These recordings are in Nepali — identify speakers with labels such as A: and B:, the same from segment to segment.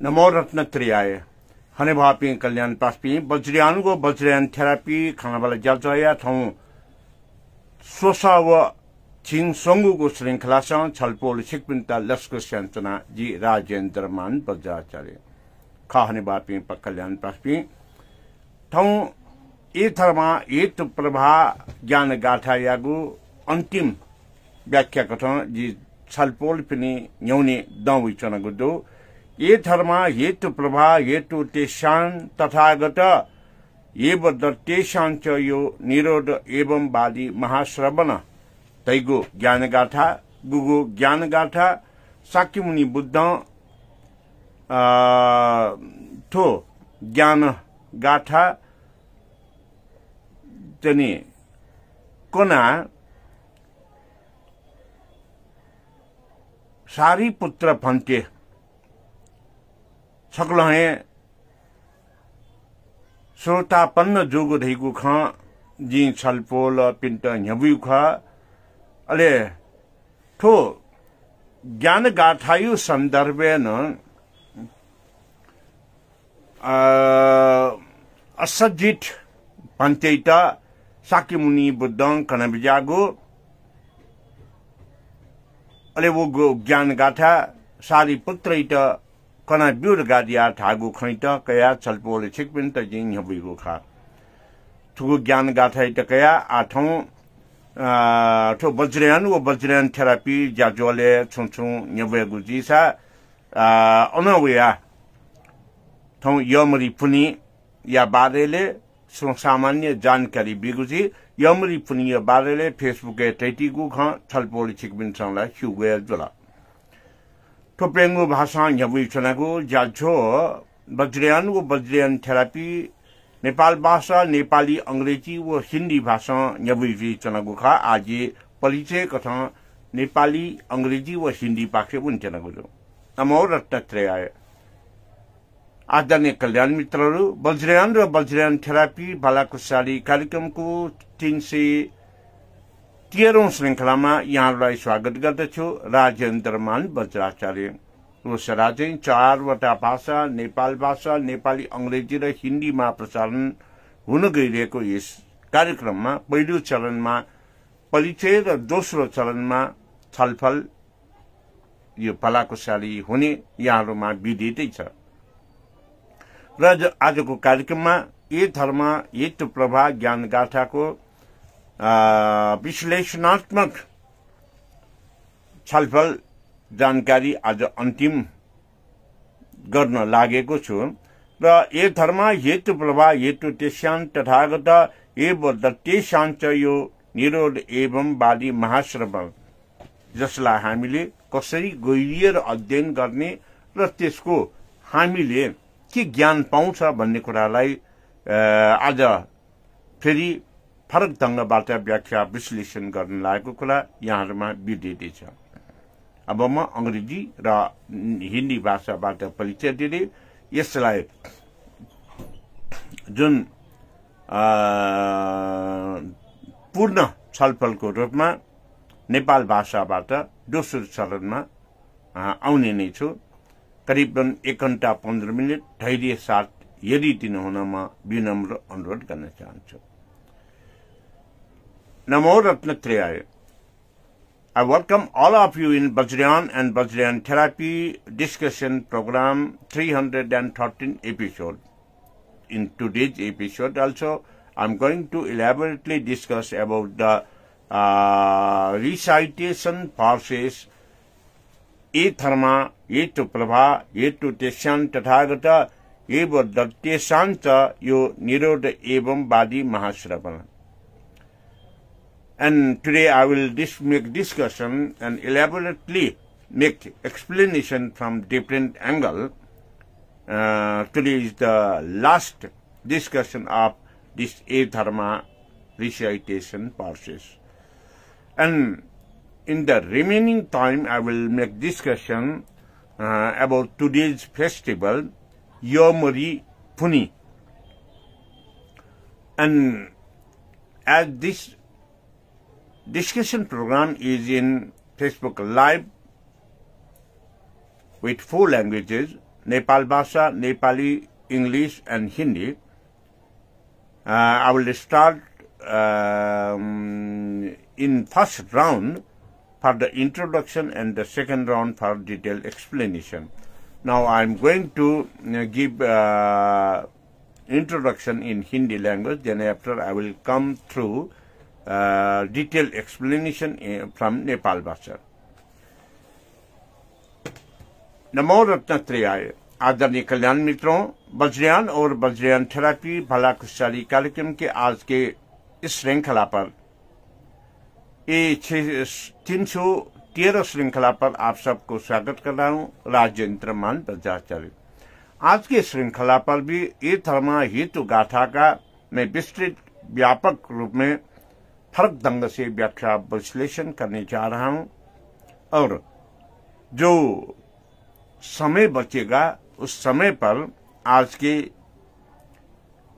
A: नमो रत्नत्रयाय हने भापी कल्याण पासपी बज्रियान को बज्रियान थेरापी खाना वाला जालचया थौ सोसाव छिङ संगु को श्रृंखला छलपोल सिकपिन्ता लस्को स्यान्चना जी राजेन्द्र मान बज्राचार्य खा हने भापी कल्याण पासपी थौ ए थरमा एक प्रभा ज्ञान गाथा यागु अंतिम व्याख्या कथन जी छलपोल पनि न्यौने दौइ चना गुदो ये धर्मा हेतु प्रभा हेतु तेषां तथागत एव दत्तेषां च यो निरोध एवं बादी महाश्रवण तैगो ज्ञान गाथा गुगु ज्ञान गाथा शाक्यमुनि बुद्ध थो ज्ञान गाथा तनी कोना सारी पुत्र भन्ते सकलो है श्रोतापन्न जोगो धैगु ख जी छलपोल पिंट न्यबु ख अले ठो ज्ञान गाथायु संदर्भेन असजित भन्तेता शाक्यमुनि बुद्धं कनबिजागो अले वो ज्ञान गाथा सारी पुत्रैत कना ब्यूर गादिया ठागु खैत कया छलपोल छिकपिन त जिङ हबुगु खा थुगु ज्ञान गाथा त कया आठौं ठो वज्रयान थेरापी जाजोले छुछु न्यबेगु जिसा अनवया थौ यमरी पुनी या बारेले सामान्य जानकारी बिगुजी यमरी पुनी या बारेले फेसबुक ए टैटिगु ख छलपोल छिकपिन संला हुगे जोला थोप्रेंगु भाषा न्यबुई चनागु जाल्छो वज्रयान थेरापी नेपाल भाषा नेपाली अंग्रेजी व हिंदी भाषा न्यबुई चनागु खा आज परिचय कथा नेपाली अंग्रेजी व हिंदी पाखे उन चनागु जो नमो रत्नत्रयाय आदरणीय कल्याण मित्रहरू वज्रयान थेरापी भलाकुसारी कार्यक्रमको 313औं श्रृंखलामा यहाँलाई स्वागत गर्दछु राजेन्द्र मान बज्राचार्य रोसराजै 4वटा भाषा नेपाली अंग्रेजी र हिन्दीमा प्रसारण हुन गइरहेको यस कार्यक्रममा पहिलो चरणमा परिचय र दोस्रो चरणमा छलफल यो भलाकुसारी हुने यहाँहरुमा विदितै छ र आजको कार्यक्रममा ए धर्म हेतु प्रभा ज्ञान गाथाको विश्लेषणात्मक छलफल जानकारी आज अन्तिम गर्न लागेको छु र ए धर्म हेतु प्रभा हेतु तेषां तथागत एव दत्तेषां च यो निरोध एवं बादी महाश्रवण जसलाई हामीले कसरी गहिरिएर अध्ययन गर्ने र त्यसको हामीले के ज्ञान पाउँछ भन्ने कुरालाई आज फेरि फरक ढंगबाट व्याख्या विश्लेषण गर्न लागेको कुरा यहाँहरुमा विदितै छ। अब म अंग्रेजी र हिन्दी भाषाबाट परिचय दिँदै यसलाई जुन पूर्ण छलफलको रूपमा नेपाल भाषाबाट दोस्रो चरणमा आउने नै छु। करिबन 1 घण्टा 15 मिनट धैर्य साथ यदि दिनुहुन म विनम्र अनुरोध गर्न चाहन्छु। नमो रत्नत्रयाय। I welcome all of you in Vajrayan and Vajrayan Therapy discussion program 313 episode. In today's episode also, I'm going to elaborately discuss about the recitation process ए धर्मा हेतु प्रभा हेतु तेषां तथागत एव दत्तेषां च यो निरोध एवं बादी महाश्रवण. And today I will make discussion and elaborately make explanation from different angle. Today is the last discussion of this A Dharma recitation process. And in the remaining time, I will make discussion about today's festival, Yomari Puni. And as this discussion program is in Facebook Live with 4 languages, Nepal Bhasha, Nepali, English and Hindi. I will start in first round for the introduction and the second round for detailed explanation. Now I am going to give introduction in Hindi language, then after I will come through detailed explanation from Nepal Bhasha. नमो रत्नत्रयाय। आदरणीय कल्याण मित्रों, वज्रयान और वज्रयान थेरापी भला खुशहाली कार्यक्रम के आज के इस श्रृंखला पर 313 श्रृंखला पर आप सबको स्वागत कर रहा हूं, राजेंद्र मान बजाचार्य। आज के श्रृंखला पर भी ये धर्म हेतु गाथा का मैं विस्तृत व्यापक रूप में फर्क ढंग से व्याख्या विश्लेषण करने जा रहा हूं और जो समय बचेगा उस समय पर आज के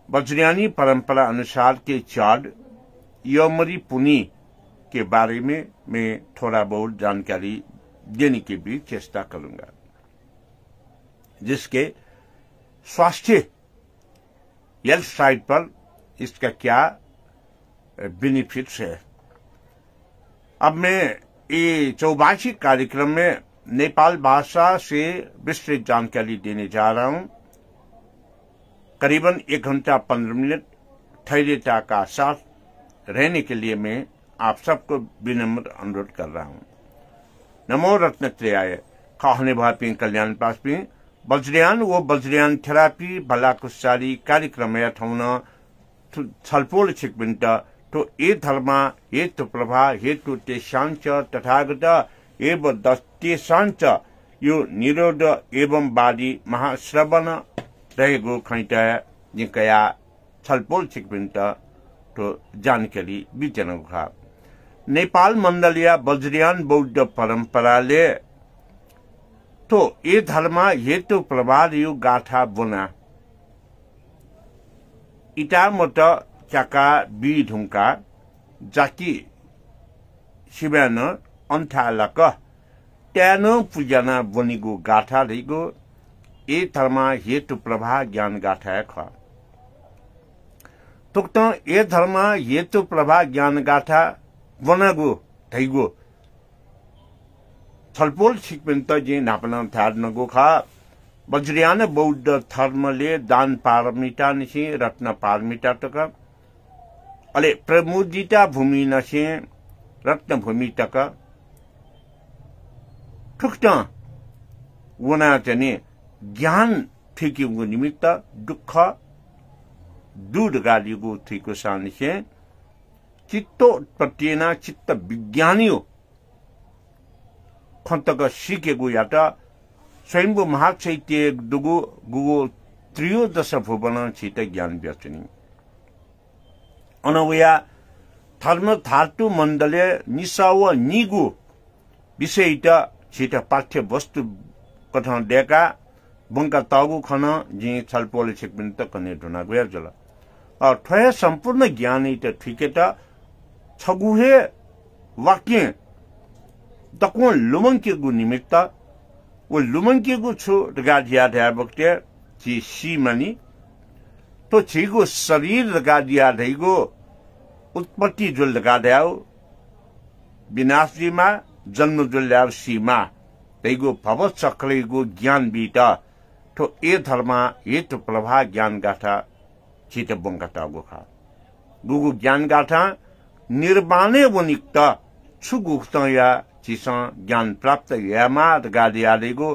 A: वज्रयानी परंपरा अनुसार के चार्ड यमरी पुनी के बारे में मैं थोड़ा बहुत जानकारी देने की भी चेष्टा करूंगा, जिसके स्वास्थ्य हेल्थ साइड पर इसका क्या बेनिफिट्स है। अब मैं ये चौबासी कार्यक्रम में नेपाल भाषा से विस्तृत जानकारी देने जा रहा हूं। करीबन 1 घंटा 15 मिनट धैर्यता का साथ रहने के लिए मैं आप सबको विनम्र अनुरोध कर रहा हूं। नमो रत्नत्रयाय। कहने भापी कल्याण पासपी वज्रयान वो वज्रयान थेरापी भला खुशहाली कार्यक्रम यथाउन छलफल छिकबिन्ट तो ए धर्म हेतु प्रभा हेतु तेशांच तथागत एवं दस्तेशांच यो निरोध एवं बादी महाश्रवण रहेको खैटा जिकया छलफल छिकबिन्ट तो जानकारी विचरण खा। नेपाल मण्डलीय वज्रयान बौद्ध परंपराले तो ये धर्म हेतु प्रभाव यो गाथा बुना इटा मत चाका बी ढुंका जाकी शिवान अन्ठालक त्यानो पूजना बनेको गाथा रहेको ए धर्म हेतु प्रभा ज्ञान गाथा ख। तुक्त ए धर्म हेतु प्रभा ज्ञान गाथा बनेको थैगो छलफल छिकपिन्त जे नापन थार्नको खा। वज्रयान बौद्ध धर्मले दान पारमिता निसे रत्न पारमिता तक अले प्रमुदिता भूमि नसे रत्न भूमि तक ठुक्ट वना चने ज्ञान ठिकिएको निमित्त दुःख दूर गालीको ठिको सानिसे चित्तोत्पत्तिना चित्त विज्ञानियो खन्तक सिकेको यात स्वयंभू महाचैत्य दुगो गुगो त्रयोदश भुवन छित ज्ञान व्यचनी अनवया धर्म धातु मण्डले निसाव निगु विषय छिट पाठ्य वस्तु कथन डेका बंका तागु खन जी छलपोल छिकबिन्त कने ढुना गया जला और ठय संपूर्ण ज्ञान इट ठिकेटा छगुहे वाक्य तको लुमंकेगु निमित्त वो लुमंकेगु छु गाडिया ध्याबक्ते ची सीमनी तो छिगु शरीर गाडिया धैगु उत्पत्ति जो लगा द्याओ विनाश जीमा जन्म जो ल्याओ सीमा तैगो भव चक्रेगो ज्ञान बीटा तो ए धर्म हेतु प्रभा ज्ञान गाथा छिट बंगता गोखा गुगु ज्ञान गाथा निर्माणे वनिक्त छुगुक्त या चिस ज्ञान प्राप्त यामा गादियालेगो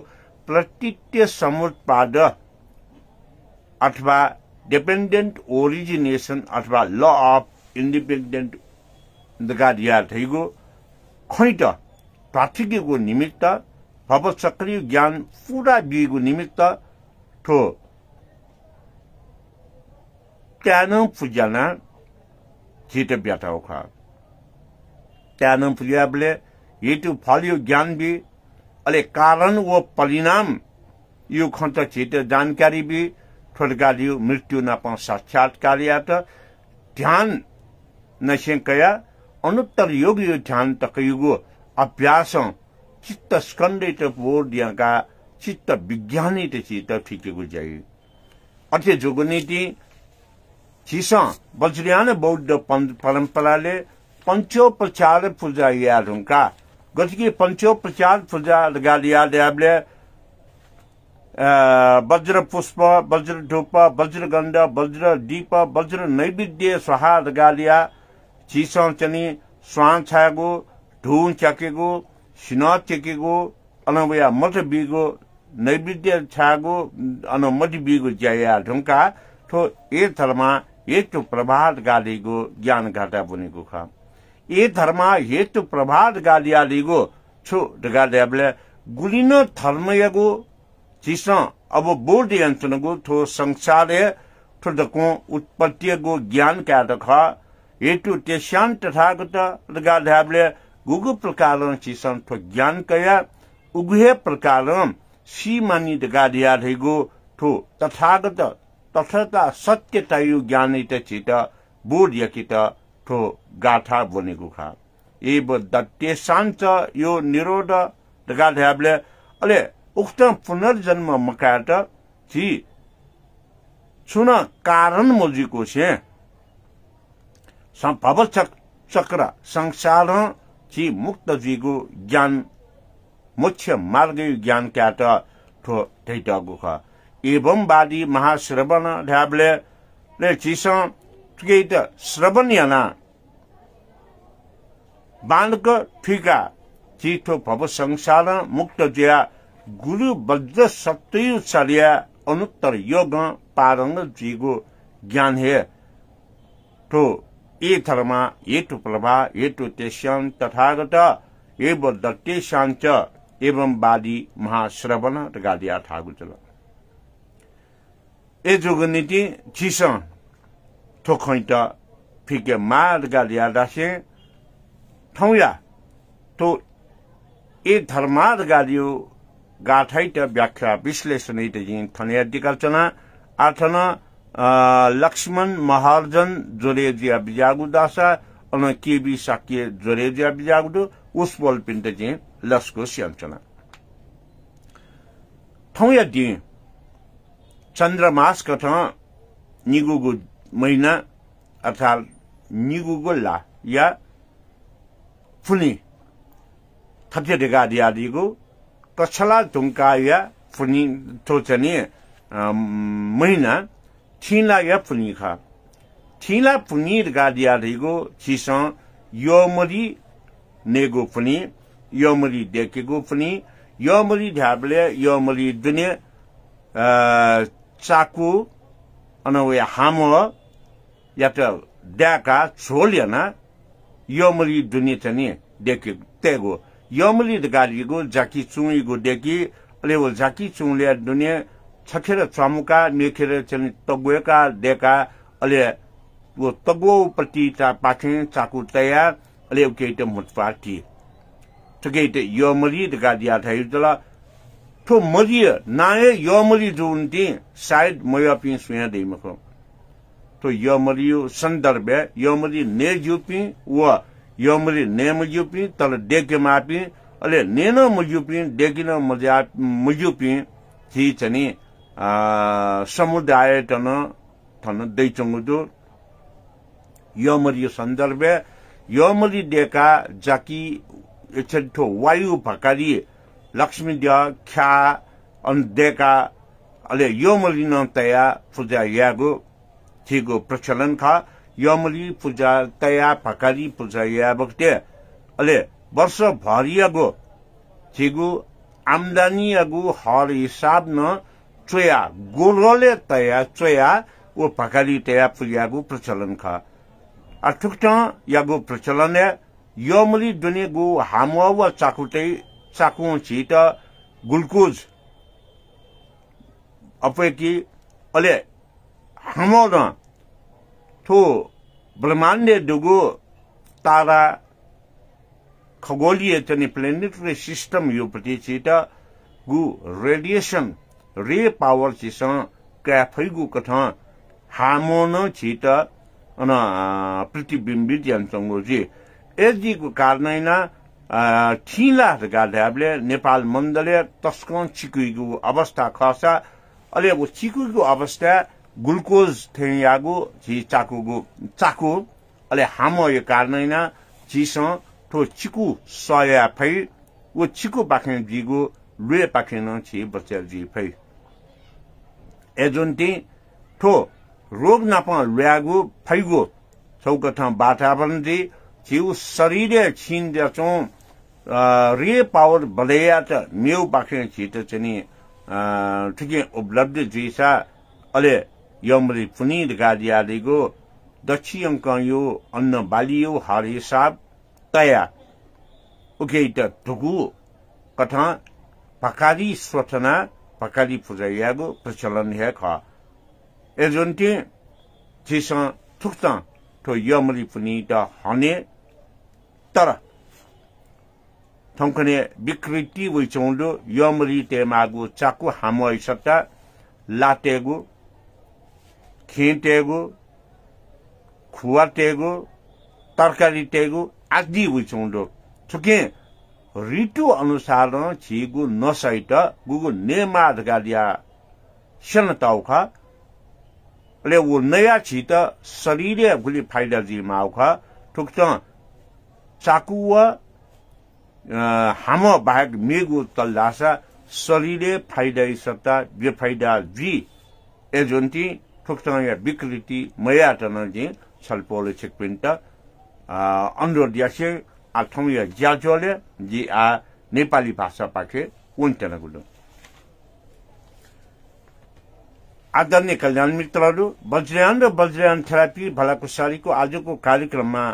A: प्रतित्य समुत्पाद अथवा डिपेंडेंट ओरिजिनेशन अथवा लॉ ऑफ इंडिपेंडेंट गादिया थैगो खैट प्राथिगेको निमित्त भव सक्रिय ज्ञान पूरा दिएको निमित्त ठो त्यानो पूजना छिट ब्याटाउ खा त्यानो पूजाबले हेतु फलियो ज्ञान भी अले कारण वो परिणाम यो खन्त छिट जानकारी भी ठोडगालियो मृत्यु नपा साक्षात्कारियात ध्यान नशेकया अनुत्तर योग यो ध्यान तकयुगो अभ्यास चित्त स्कन्दित बोर्डियाका चित्त विज्ञानी ते चित्त ठिकेको जाई अथे जोगनीति चिसा वज्रयान बौद्ध परम्पराले पंचोपचार पूजा याद हुँका गतिके पंचोपचार पूजा गालिया ल्याबले वज्र पुष्प वज्र धूप वज्र गंध वज्र दीप वज्र नैवेद्य स्वाहा गालिया चिसा चनी स्वान छागो ढूं चकेगो सिना चकेगो अनवया मत बिगो नैवेद्य छागो अन मत बिगो जया ढुंका तो ए धर्मा हेतु प्रभात गालीगो ज्ञान घाटा बनेको खा ए धर्मा हेतु प्रभात गालियालीगो छु गालियाबले गुलिनो धर्मयगो चिसा अब बोर्ड यन्त्रगो थो संसारे थो दको उत्पत्तिगो ज्ञान का दखा हेतु तेशान तथागत गालियाबले गुगु प्रकार चिसा थो ज्ञान कया उगुहे प्रकार सी मानी गालिया धेगो थो तथागत तथाता सत्यतायु ज्ञानित चित बोध यकित थो गाथा बनेको खा एब दत्यशान्त यो निरोध गाथ्याबले अले उक्त पुनर्जन्म मकाट छि सुन कारण मोजिको छे भव चक्र संसार छि मुक्त जीगो ज्ञान मोक्ष मार्ग ज्ञान क्याट थो थैटगो खा एवं बादी महाश्रवण ढाबले ले चिसा तुकेत श्रवण याना बालक ठिका चिठो भव संसार मुक्त जया गुरु वज्र सत्य चलिया अनुत्तर योग पारंग जीगो ज्ञान है तो ए धर्मा हेतु प्रभा हेतु तेश्याम तथागत एवं दत्तेशांच एवं बादी महाश्रवण गादिया ठागु चला ए जोगनीति चिसा थोखैट फिके मार गालिया दासे ठौया तो ए धर्माद गालियो गाथैट व्याख्या विश्लेषण जिन थने अधिकल्चना आठना लक्ष्मण महार्जन जोरेजिया बिजागु दासा अन केबी साक्य जोरेजिया बिजागु उस बोल पिन्ट जिन लस्को स्यामचना ठौया दि चंद्रमास कथा निगुगु महीना अर्थात निगुगु ला या फुनी थपे देगा दियादिगु कछला तुंका या फुनी तोचनी महीना ठीला या फुनी खा ठीला फुनी देगा दियादिगु चिसा योमरी नेगु फुनी योमरी देकेगु फुनी योमरी ढाबले योमरी दुनिया चाकु अनवया हामो या त ड्याका छोलियना योमली दुनी चनी देखे तेगो योमली गाडीगो जाकी चुङीगो देखि अले वो जाकी चुङले दुनिया छखेर चमुका नेखेर चनी तगुएका देका अले वो तगो पति ता पाखे चाकु तया अले उकेट मुटपाटी तगेट योमली गाडिया थाइजला तो मरिय नाये योमली जुन्ती शायद मयापि सुया देमको तो योमलियो संदर्भ योमली ने जुपी व योमली ने मजुपी तर देके मापी अले नेनो मजुपी देकिन मजा मजुपी थी चनी समुदाय थन दैचंगुदो योमलियो संदर्भ योमली देका जाकी एछथो वायु भकारी लक्ष्मी दिया ख्या अन्देका अले योमली न तया पूजा यागो थिगो प्रचलन खा योमली पूजा तया भकारी पूजा या बक्ते अले वर्ष भरियागो थिगो आमदानी यागो हर हिसाब न चोया गोरले तया चोया वो भकारी तया पूजागो प्रचलन खा अठुक्ता यागो प्रचलन है योमली दुने गो हामो व चाकुते चाकु छिट ग्लुकोज अपेकी अले हमो न थो ब्रह्मांड दुगो तारा खगोलीय चनी प्लेनेटरी सिस्टम यो प्रति छिट गु रेडिएशन रे पावर चिस क्याफैगु कथ हामो न छिट अन प्रतिबिम्बित यन्त्रंगो जी एजी को कारणैना ठिला गाधाबले नेपाल मन्दले तस्कन चिकुइगु अवस्था खसा अले वो चिकुइगु अवस्था ग्लुकोज थेयागु जी चाकु अले हामो यो कारणैना जीस तो चिकु सया फै वो चिकु पाखे जीगु लुए पाखे न छि बच्चा जी फै एजुन्ती तो रोग नापा लुयागु फैगु चौकठ वातावरण जी जीव शरीर छिन जचो रे पावर बलेया त मेउ पाखे छित चनि ठिकै उपलब्ध जीसा अले यमरी पुनीत गादियादिगो दक्षि अंक यो अन्न बालियो हारे साब तया उके त धुगु कथा पकारी स्वचना पकारी पुजायागो प्रचलन है ख एजुन्ती जिस थुक्ता तो यमरी पुनीत हने तर थंकने विकृति वइचौंडो यमरी तेमागु चाकु हामो सट्टा लाटेगु खेटेगु खुवाटेगु तरकारी टेगु आदि वइचौंडो छुके ऋतु अनुसार छिगु नसैट गुगु नेमा धगादिया शनताउखा ले वो नया छित शरीर गुली फाइदा जी माउखा ठुक्छ चाकुवा हामो बाहेक मेगु तल्लासा शरीरे फाइदा सत्ता बेफाइदा जी एजुन्ती ठुक्सँग विकृति मया टन जी छलपोले छिकपिन्ट अनुरोध यासे आठौं या ज्याजोले जी आ नेपाली भाषा पाखे उन्टन गुलो आदरणीय कल्याण मित्रहरू वज्रयान र वज्रयान थेरापी भलाकुसारीको आजको कार्यक्रममा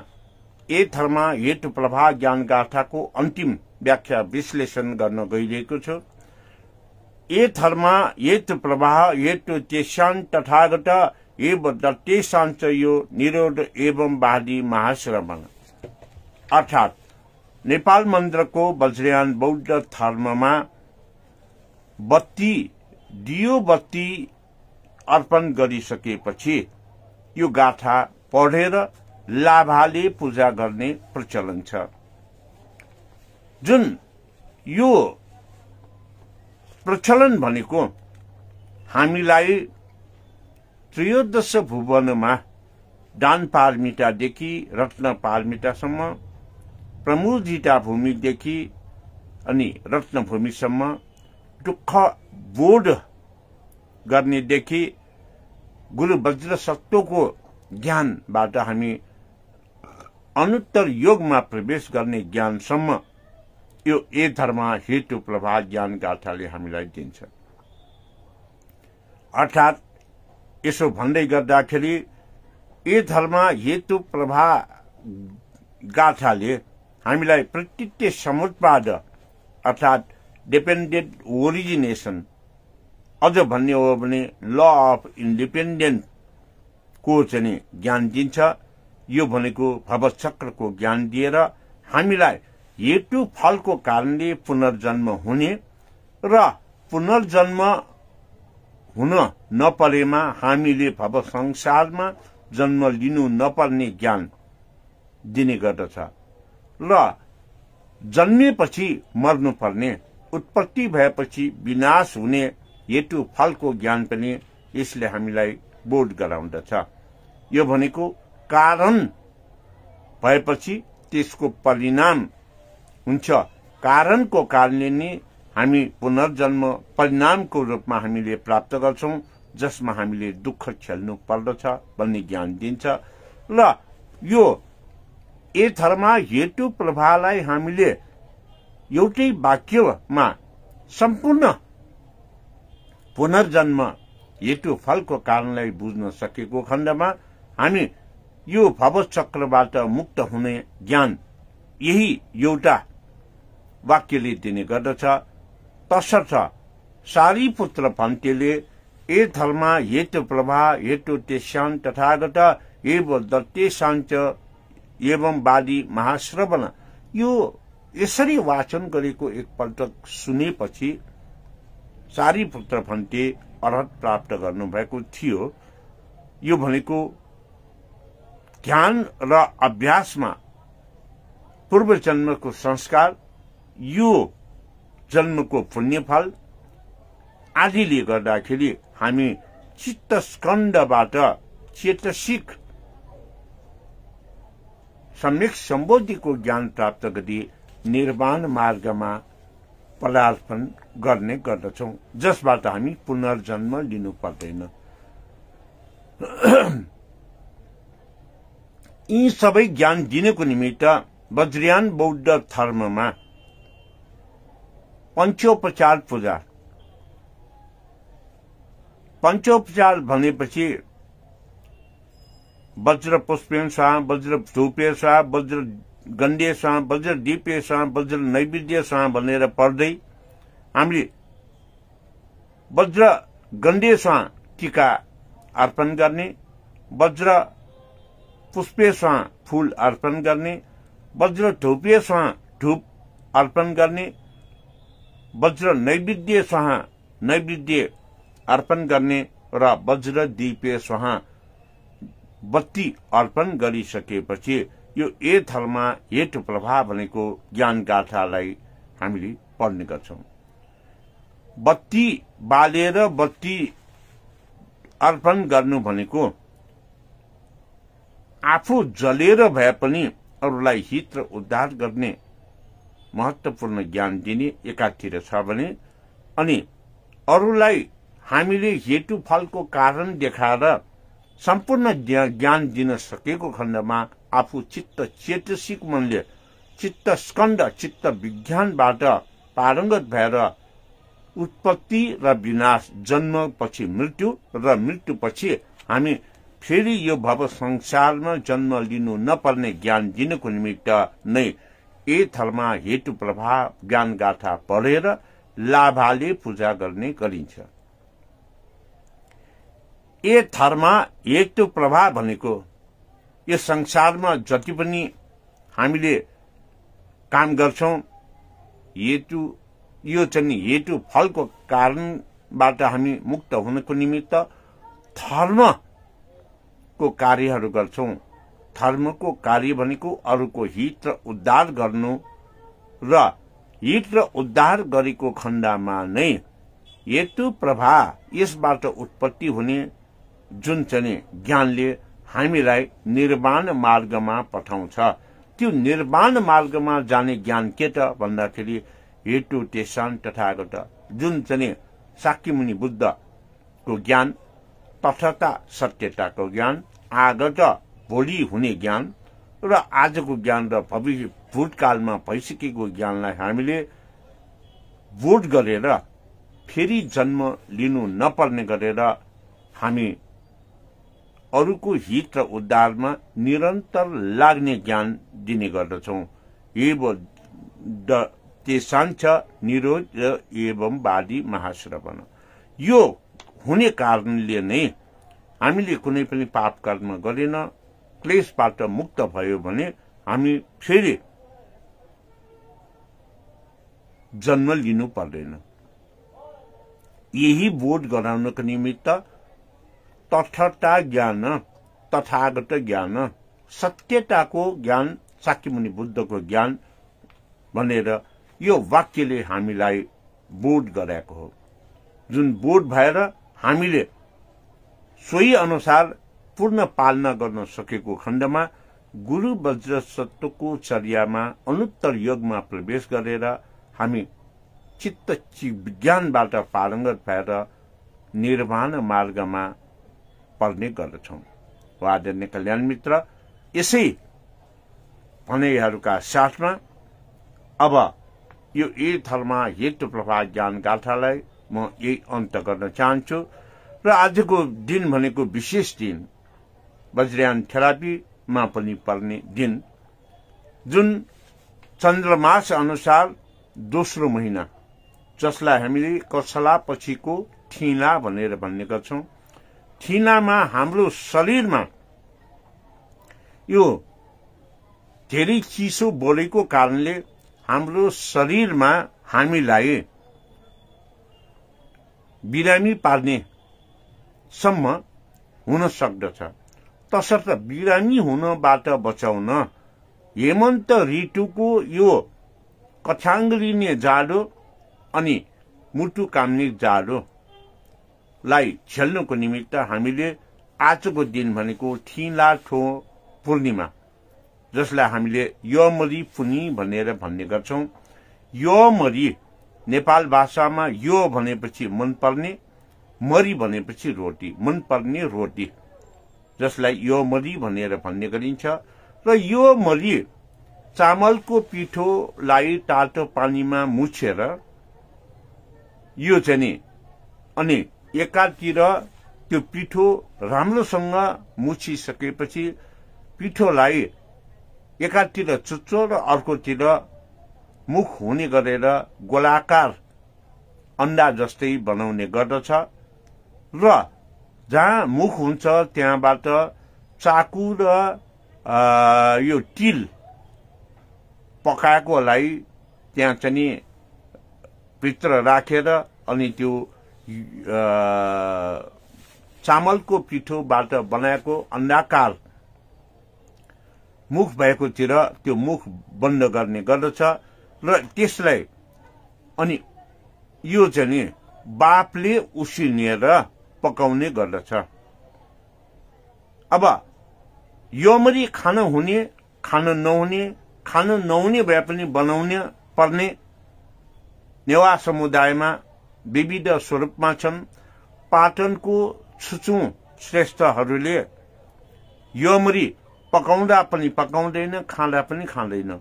A: ए थर्मा हेतु प्रवाह ज्ञान गाथाको अन्तिम व्याख्या विश्लेषण गर्न गइरहेको छु ए थर्मा हेतु प्रवाह हेतु तेशान तथागत एव दत्तेशाञ्च यो निरोध एवं वादी महाश्रमण अर्थात् नेपाल मन्दिरको वज्रयान बौद्ध धर्ममा दियो बत्ती अर्पण गरिसकेपछि यो गाथा पढेर लाभाले पूजा गर्ने प्रचलन छ जुन यो प्रचलन भनेको हामीलाई त्रयोदश भुवनमा दान पारमितादेखि रत्न पारमितासम्म प्रमुजिता भूमिदेखि अनि रत्न भूमिसम्म दुःख बोध गर्नेदेखि गुरु वज्र सत्वको ज्ञानबाट हामी अनुत्तर योगमा प्रवेश गर्ने ज्ञानसम्म यो ए धर्म हेतु प्रवाह ज्ञान गाथाले हामीलाई दिन्छ अर्थात् यसो भन्दै गर्दाखेरि ए धर्म हेतु प्रवाह गाथाले हामीलाई प्रत्यक्ष समुत्पाद अर्थात् डिपेन्डेन्ट ओरिजिनेसन अझ भन्ने हो भने ल अफ इन्डिपेन्डेन्ट को चाहिँ ज्ञान दिन्छ यो भनेको भवचक्रको ज्ञान दिएर हामीलाई हेतु फलको कारणले पुनर्जन्म हुने र पुनर्जन्म हुन नपरेमा हामीले भव संसारमा जन्म लिनु नपर्ने ज्ञान दिने गर्दछ र जन्मेपछि मर्नुपर्ने उत्पत्ति भएपछि विनाश हुने हेतु फलको ज्ञान पनि यसले हामीलाई बोध गराउँदछ यो भनेको कारण भएपछि त्यसको परिणाम हुन्छ कारणको कारणले नै हामी पुनर्जन्म परिणामको रूपमा हामीले प्राप्त गर्छौं जसमा हामीले दुःख झेल्नु पर्दछ भन्ने ज्ञान दिन्छ र यो ए धर्म हेतु प्रवाहलाई हामीले एउटै वाक्यमा सम्पूर्ण पुनर्जन्म हेतु फलको कारणलाई बुझ्न सकेको खण्डमा हामी यो भवचक्रबाट मुक्त हुने ज्ञान यही एउटा वाक्यले दिने गर्दछ तसर्थ सारीपुत्र भन्तेले ए धर्म हेतु प्रवाह हेतु तेशान तथागत एव दत्तेशाञ्च एवं वादी महाश्रवण यो यसरी वाचन गरेको एकपल्ट सुनेपछि सारीपुत्र भन्ते अर्हत प्राप्त गर्नुभएको थियो यो भनेको ज्ञान र अभ्यासमा पूर्व जन्मको संस्कार, यो जन्मको पुण्यफल आदिले गर्दाखेरि हामी चित्त स्कन्धबाट चेतसिक सम्यक सम्बोधिको ज्ञान प्राप्त गरी निर्वाण मार्गमा पदार्पण गर्ने गर्दछौं, जसबाट हामी पुनर्जन्म लिनु पर्दैन। यी सबै ज्ञान दिनको निमित्त वज्रयान बौद्ध धर्ममा पञ्चोपचार पूजा, पञ्चोपचार भनेपछि वज्र पुष्पेन स्वाहा, वज्र धूपे स्वाहा, वज्र गन्धे स्वाहा, वज्र दीपे स्वाहा, वज्र नैवेद्य स्वाहा भनेर पढ्दै हामीले वज्र गन्धे स्वाहा टीका अर्पण गर्ने, वज्र पुष्पे स्वाहा फूल अर्पण गर्ने, वज्र धूपे स्वाहा धूप अर्पण गर्ने, वज्र नैवेद्य स्वाहा नैवेद्य अर्पण गर्ने र वज्र दीपे स्वाहा बत्ती अर्पण गरिसकेपछि यो एथरमा हेतु प्रभाव भनेको ज्ञान गाथालाई हामीले पढ्ने गर्छौं। बत्ती बालेर बत्ती अर्पण गर्नु भनेको आफू जलेर भए पनि अरूलाई हित र उद्धार गर्ने महत्वपूर्ण ज्ञान दिने एकातिर छ भने, अनि अरूलाई हामीले हेतु फलको कारण देखाएर सम्पूर्ण ज्ञान दिन सकेको खण्डमा आफू चित्त चेतसिक मनले चित्त स्कन्ध चित्त विज्ञानबाट पारङ्गत भएर उत्पत्ति र विनाश, जन्म पछि मृत्यु र मृत्यु पछि हामी फेरि यो भव संसारमा जन्म लिनु नपर्ने ज्ञान दिनको निमित्त नै एथरमा हेतु प्रभाव ज्ञान गाथा पढेर लाभाले पूजा गर्ने गरिन्छ। एथरमा हेतु प्रभाव भनेको यो संसारमा जति पनि हामीले काम गर्छौं, यो चाहिँ हेतु फलको कारणबाट हामी मुक्त हुनको निमित्त धर्मको कार्यहरू गर्छौं। धर्मको कार्य भनेको अरूको हित र उद्धार गर्नु र हित र उद्धार गरेको खण्डमा नै हेतु प्रभाव यसबाट उत्पत्ति हुने जुन चाहिँ ज्ञानले हामीलाई निर्वाण मार्गमा पठाउँछ। त्यो निर्वाण मार्गमा जाने ज्ञान के त भन्दाखेरि हेतु तेसान तथागत, जुन चाहिँ शाक्यमुनि बुद्धको ज्ञान, तथाता सत्यताको ज्ञान, आगत भोलि हुने ज्ञान र आजको ज्ञान र भविष्य भूतकालमा भइसकेको ज्ञानलाई हामीले बोध गरेर फेरि जन्म लिनु नपर्ने गरेर हामी अरूको हित र उद्धारमा निरन्तर लाग्ने ज्ञान दिने गर्दछौं। तेसाञ्च निरोध र एवं वादी महाश्रवण। यो हुने कारणले नै हामीले कुनै पनि पाप कर्म गरेन, क्लेशबाट मुक्त भयो भने हामी फेरि जन्म लिनु पर्दैन। यही बोध गराउनको निमित्त तथाता ज्ञान, तथागत ज्ञान, सत्यताको ज्ञान, शाक्यमुनि बुद्धको ज्ञान भनेर यो वाक्यले हामीलाई बोध गराएको हो। जुन बोध भएर हामीले सोही अनुसार पूर्ण पालना गर्न सकेको खण्डमा गुरु वज्र सत्वको चर्यामा अनुत्तर योगमा प्रवेश गरेर हामी चित्त विज्ञानबाट पारङ्गत भएर निर्वाण मार्गमा पर्ने गर्दछौं। आदरणीय कल्याण मित्र, यसै भनाइहरूका साथमा अब यो एथरमा हेतु प्रभाव ज्ञान गाथालाई म यही अन्त गर्न चाहन्छु र आजको दिन भनेको विशेष दिन, वज्रयान थेरापीमा पनि पर्ने दिन, जुन चन्द्रमास अनुसार दोस्रो महिना, जसलाई हामीले कछला पछिको ठिला भनेर भन्ने गर्छौं। ठिलामा हाम्रो शरीरमा यो धेरै चिसो बोलेको कारणले हाम्रो शरीरमा हामीलाई बिरामी पार्ने सम्म हुन सक्दछ। तसर्थ बिरामी हुनबाट बचाउन हेमन्त ऋतुको यो कथ्याङ्ग्रिने जाडो अनि मुटु काम्ने जाडोलाई झेल्नको निमित्त हामीले आजको दिन भनेको थिलाठो पूर्णिमा, जसलाई हामीले यमरी पुनी भनेर भन्ने गर्छौं। यमरी नेपाल भाषामा यो भनेपछि मनपर्ने, मरी भनेपछि रोटी, मनपर्ने रोटी, जसलाई यमरी भनेर भन्ने गरिन्छ। र यो मरी चामलको पिठोलाई तातो पानीमा मुछेर यो चाहिँ अनि एकातिर त्यो पिठो राम्रोसँग मुछिसकेपछि पिठोलाई एकातिर चुच्चो र अर्कोतिर मुख हुने गरेर गोलाकार अन्डा जस्तै बनाउने गर्दछ। र जहाँ मुख हुन्छ त्यहाँबाट चाकु र यो तिल पकाएकोलाई त्यहाँ चाहिँ भित्र राखेर अनि त्यो चामलको पिठोबाट बनाएको अन्डाकार मुख भएकोतिर त्यो मुख बन्द गर्ने गर्दछ र त्यसलाई अनि यो चाहिँ बापले उसिनेर पकाउने गर्दछ। अब यमरी खान हुने, खान नहुने भए पनि बनाउन पर्ने नेवा समुदायमा विविध स्वरूपमा छन्। पाटनको छुचु श्रेष्ठहरूले यमरी पकाउँदा पनि पकाउँदैन, खाँदा पनि खाँदैन।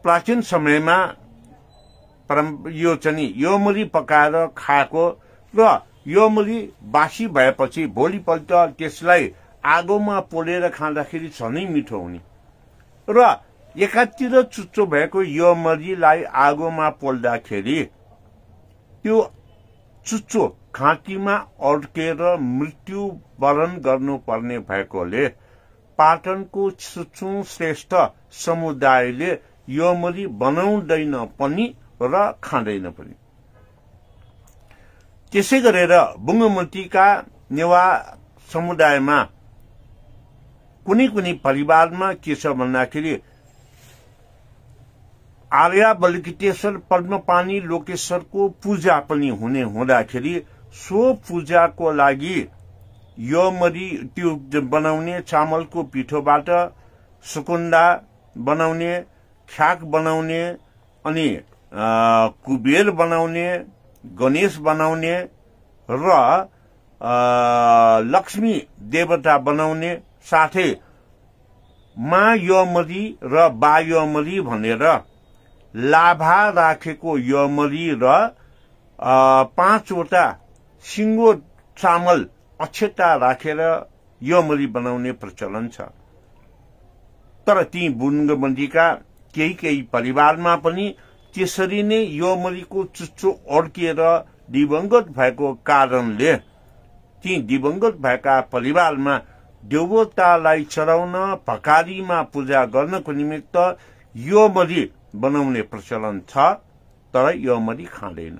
A: प्राचीन समयमा यो चाहिँ यमरी पकाएर खाएको र यमरी बासी भएपछि भोलिपल्ट त्यसलाई आगोमा पोलेर खाँदाखेरि झनै मिठो हुने र एकातिर चुच्चो भएको यमरीलाई आगोमा पोल्दाखेरि त्यो चुच्चो घाँटीमा अड्केर मृत्युवरण गर्नुपर्ने भएकोले पाटनको छुचु श्रेष्ठ समुदायले यमरी बनाउँदैन पनि र खाँदैन पनि। त्यसै गरेर बुङ्गमतीका नेवा समुदायमा कुनै कुनै परिवारमा के छ भन्दाखेरि आर्या बलकितेश्वर पद्मपानी लोकेश्वरको पूजा पनि हुने हुँदाखेरि सो पूजाको लागि यमरी त्यो बनाउने चामलको पिठोबाट सुकुन्दा बनाउने, ख्याक बनाउने अनि कुबेर बनाउने, गणेश बनाउने र लक्ष्मी देवता बनाउने, साथै मा यमरी र बा यमरी भनेर लाभा राखेको यमरी र 5 वटा सिङ्गो चामल अक्षता राखेर यमरी बनाउने प्रचलन छ। तर ती बुङ्गमतीका केही परिवारमा पनि त्यसरी नै यमरीको चुच्चो अड्किएर दिवंगत भएको कारणले ती दिवंगत भएका परिवारमा देवतालाई चढाउन भकारीमा पूजा गर्नको निमित्त यमरी बनाउने प्रचलन छ, तर यमरी खाँदैन।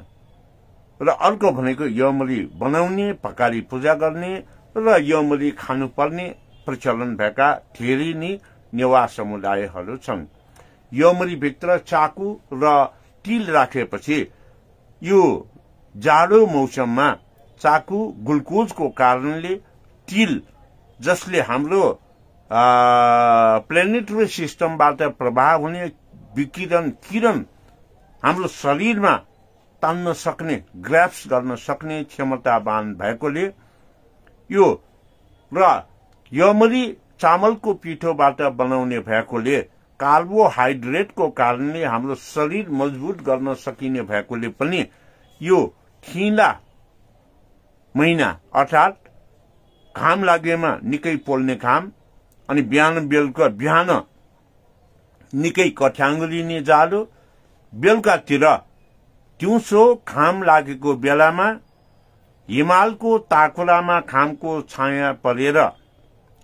A: र अर्को भनेको यमरी बनाउने, भकारी पूजा गर्ने र यमरी खानुपर्ने प्रचलन भएका धेरै नै नेवा समुदायहरू छन्। यमरी भित्र चाकु र तिल राखेपछि यो जाडो मौसममा चाकु ग्लुकोजको कारणले तिल जसले हाम्रो प्लेनेटरी सिस्टमबाट प्रभाव हुने किरण हाम्रो शरीरमा तान्न सक्ने, ग्राफ्स गर्न सक्ने क्षमतावान भएकोले यो र यमरी चामलको पिठोबाट बनाउने भएकोले कार्बोहाइड्रेटको कारणले हाम्रो शरीर मजबुत गर्न सकिने भएकोले पनि यो ठिला महिना अर्थात् घाम लागेमा निकै पोल्ने घाम अनि बिहान निकै कठ्याङ्ग्रिने जाडो, बेलुकातिर दिउँसो घाम लागेको बेलामा हिमालको ताकुरामा घामको छाया परेर,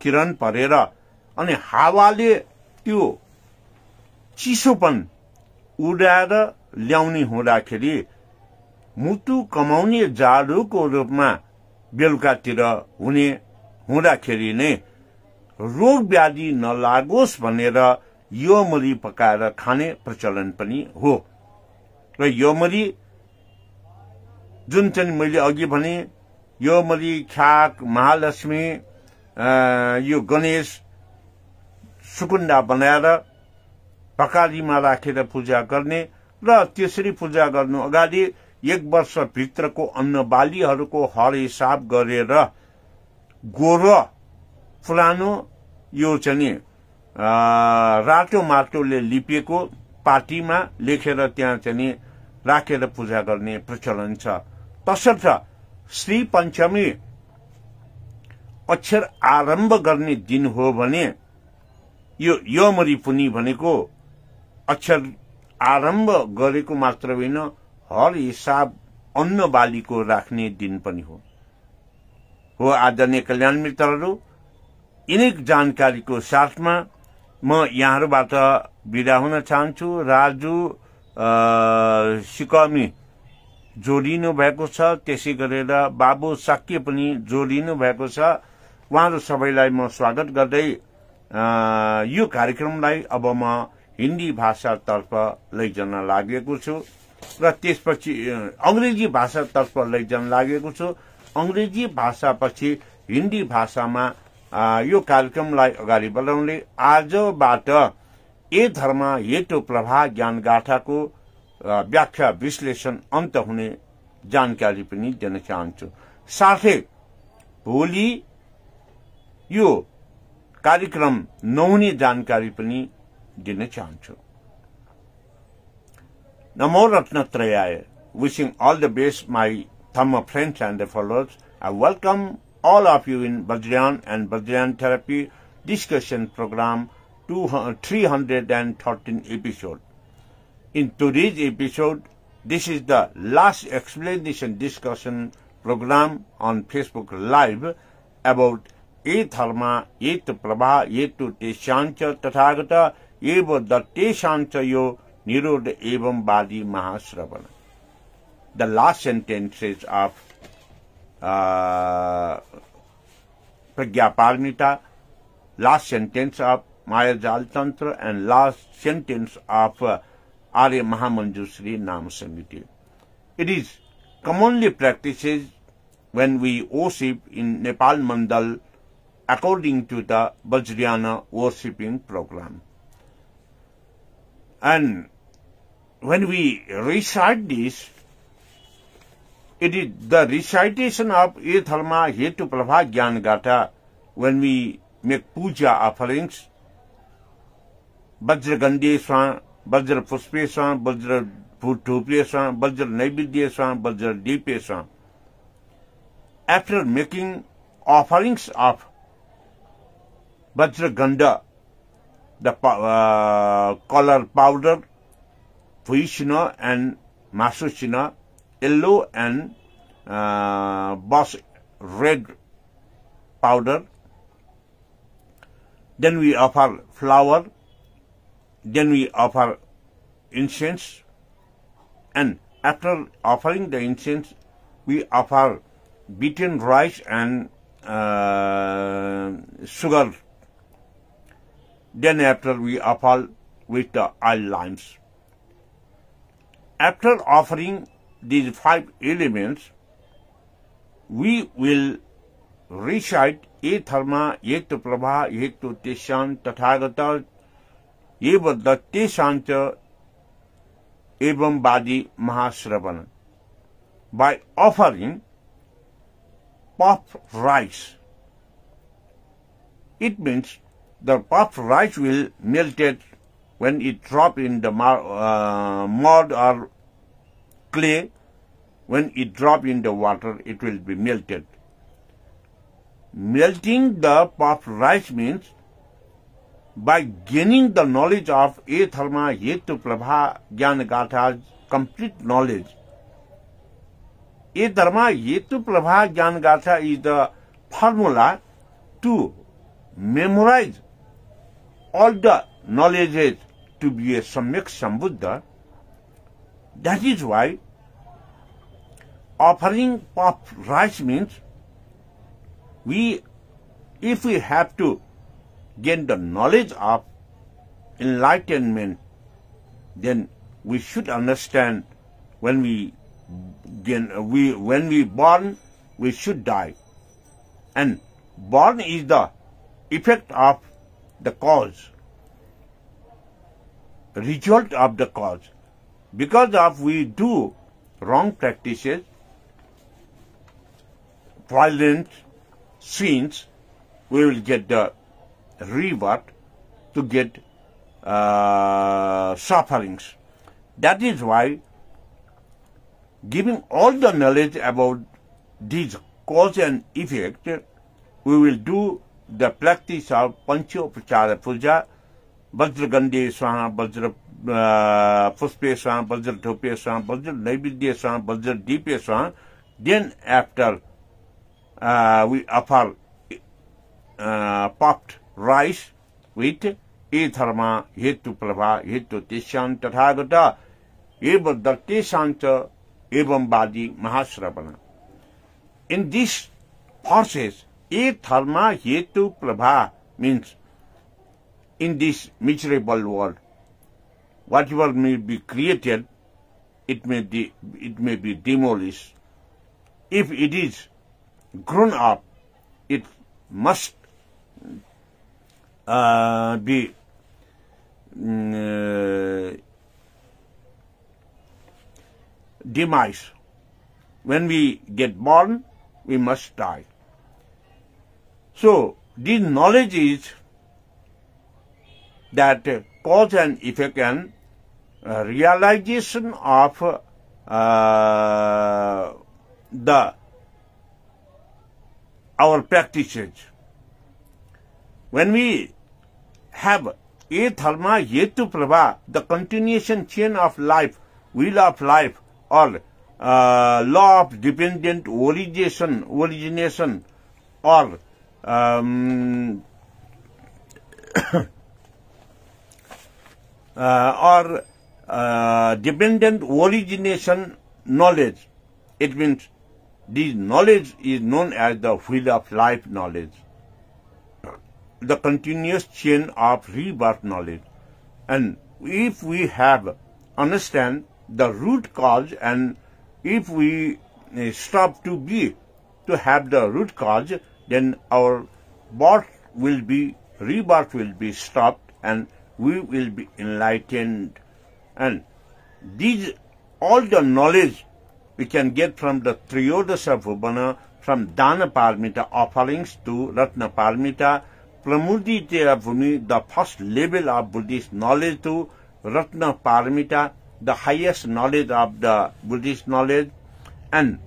A: किरण परेर अनि हावाले त्यो चिसोपन उडाएर ल्याउने हुँदाखेरि मुटु कमाउने जाडोको रूपमा बेलुकातिर हुँदाखेरि नै रोग व्याधि नलागोस् भनेर यो मरी पकाएर खाने प्रचलन पनि हो। र यो मरी जुन चाहिँ मैले अघि भने यो मरी ख्याक महालक्ष्मी यो गणेश सुकुण्डा बनाएर पकारीमा राखेर पूजा गर्ने र त्यसरी पूजा गर्नु अगाडि 1 वर्ष भित्रको अन्न बालीहरूको हर हिसाब गरेर गोरो पुरानो यो चाहिँ रातो माटोले लिपिएको पाटीमा लेखेर त्यहाँ चाहिँ राखेर पूजा गर्ने प्रचलन छ। तसर्थ श्री पञ्चमी अक्षर आरम्भ गर्ने दिन हो भने यो यमरी पुनी भनेको अक्षर आरम्भ गरेको मात्र होइन, हर हिसाब अन्न बालीको राख्ने दिन पनि हो। आदरणीय कल्याण मित्रहरू, यिनै जानकारीको साथमा म यहाँहरूबाट बिदा हुन चाहन्छु। राजु सिकमी जोडिनु भएको छ, त्यसै गरेर बाबु साक्य पनि जोडिनु भएको छ। उहाँहरू सबैलाई म स्वागत गर्दै यो कार्यक्रमलाई अब म हिन्दी भाषातर्फ लैजान लागेको छु र त्यसपछि अंग्रेजी भाषातर्फ लैजान लागेको छु। अंग्रेजी भाषापछि हिन्दी भाषामा यो कार्यक्रमलाई अगाडि बढाउँदै आजबाट ए धर्म हेतु प्रभा ज्ञानगाथाको व्याख्या विश्लेषण अन्त हुने जानकारी पनि दिन चाहन्छु। साथै भोलि यो कार्यक्रम नहुने जानकारी पनि दिन चाहन्छु। नमो रत्नत्रयाय। Wishing all the best, my Dhamma friends and the followers. I welcome all of you in Vajrayana and Vajrayana Therapy discussion program 313 episode. In today's episode, this is the last explanation discussion program on Facebook Live about ए धर्म एत प्रभा एतु तेशांच तथागत एव दत्तेशांच यो निरोध एवं वादी महाश्रवण. The last sentences of Pragyaparamita, last sentence of Mayajal Tantra, and last sentence of Arya Mahamanjusri Nam Samiti. It is commonly practiced when we worship in Nepal Mandal according to the Vajrayana worshipping program. And when we recite this, it is the recitation of E Dharma Hetu Prabha Gyan Gatha when we make puja offerings, Vajra Gandeswa, Vajra Puspeswa, Vajra Bhutupeswa, Vajra Naividyeswa, Vajra Deepeswa. After making offerings of Vajra Ganda, the color powder, Puishina and Masushina, yellow and boss red powder. Then we offer flower. Then we offer incense. And after offering the incense, we offer beaten rice and sugar. Then after we offer with the oil limes. After offering these 5 elements, we will recite E Dharma, Yetu Prabha, Yetu Teshan, Tathagata, Eva Datte Shanta, Evam Badi Mahasravana. By offering puffed rice, it means the puffed rice will melted when it drop in the mud or clay. When it drop in the water, it will be melted. Melting the puffed rice means by gaining the knowledge of E Dharma Hetu Prabha Jnana Gatha's complete knowledge. E Dharma Hetu Prabha Jnana Gatha is the formula to memorize all the knowledges to be a Samyak Sambuddha. That is why offering puffed rice means if we have to gain the knowledge of enlightenment, then we should understand when we born, we should die. And born is the effect of the cause, result of the cause. Because of we do wrong practices, violence, sins, we will get the rebirth to get sufferings. That is why giving all the knowledge about these cause and effect, we will do the practice of Panchopachara Puja, Vajragandhe Swaha, Vajra Puspe Swaha, Vajra Dhupe Swaha, Vajra Naividya Swaha, Vajra Deepe Swaha. Then after we offer puffed rice with E Dharma, Hetu Prabha, Hetu Tishan Tathagata, Eva Darteshanta, Evam Badi Mahasravana. In this process, E Dharma, Hetu Prabha means in this miserable world, whatever may be created, it may be demolished. If it is grown up, it must be demise. When we get born, we must die. So, this knowledge is that cause and effect and realization of our practices. When we have E Dharma Hetu Prabha, the continuation chain of life, wheel of life, or law of dependent origination, or dependent origination knowledge. It means this knowledge is known as the wheel of life knowledge, the continuous chain of rebirth knowledge. And if we have understand the root cause, and if we stop to have the root cause, then our rebirth will be stopped, and we will be enlightened. And these, all the knowledge we can get from the Triyodasha Bhuvana, from Dana Paramita offerings to Ratna Paramita, Pramudita Bhumi, the first level of Buddhist knowledge, to Ratna Paramita, the highest knowledge of the Buddhist knowledge. And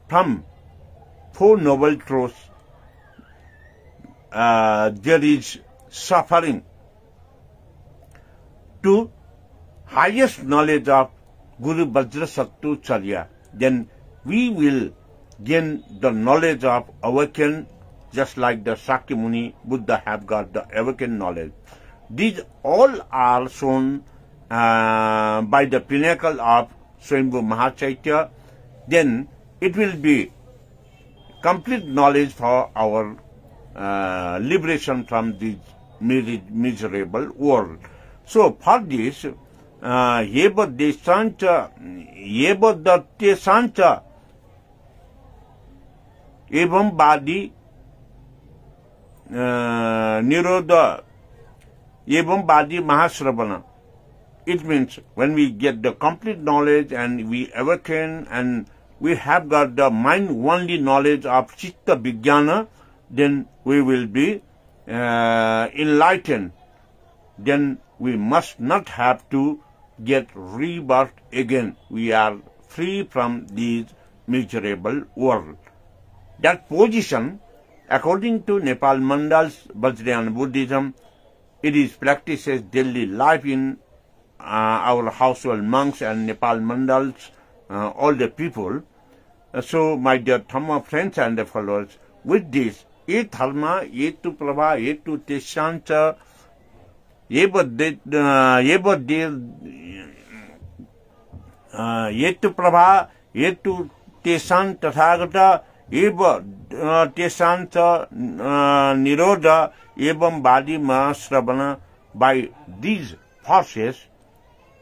A: from Four Noble Truths, there is suffering, to highest knowledge of Guru Vajra Sattu Charya. Then we will gain the knowledge of awakened, just like the Shakyamuni Buddha have got the awakened knowledge. These all are shown by the pinnacle of Swayambhu Mahachaitya. Then it will be complete knowledge for our liberation from this miserable world. So for this, Yeba Datte Santa, Evam Badi Nirodha, Evam Badi Mahasravana. It means when we get the complete knowledge and we awaken and we have got the mind-only knowledge of Chitta Vijnana, then we will be enlightened. Then we must not have to get rebirth again. We are free from this miserable world. That position, according to Nepal Mandal's Vajrayana Buddhism, it is practiced as daily life in our household monks and Nepal Mandals, all the people. So, my dear Dhamma friends and the followers, with this, E Dharma, Hetu Prabha, Hetu Teshanta, Yetu Prabha, Yetu Tesan Tathagata, Eva तेषांच निरोध एवं बादीमा श्रवण. By these forces,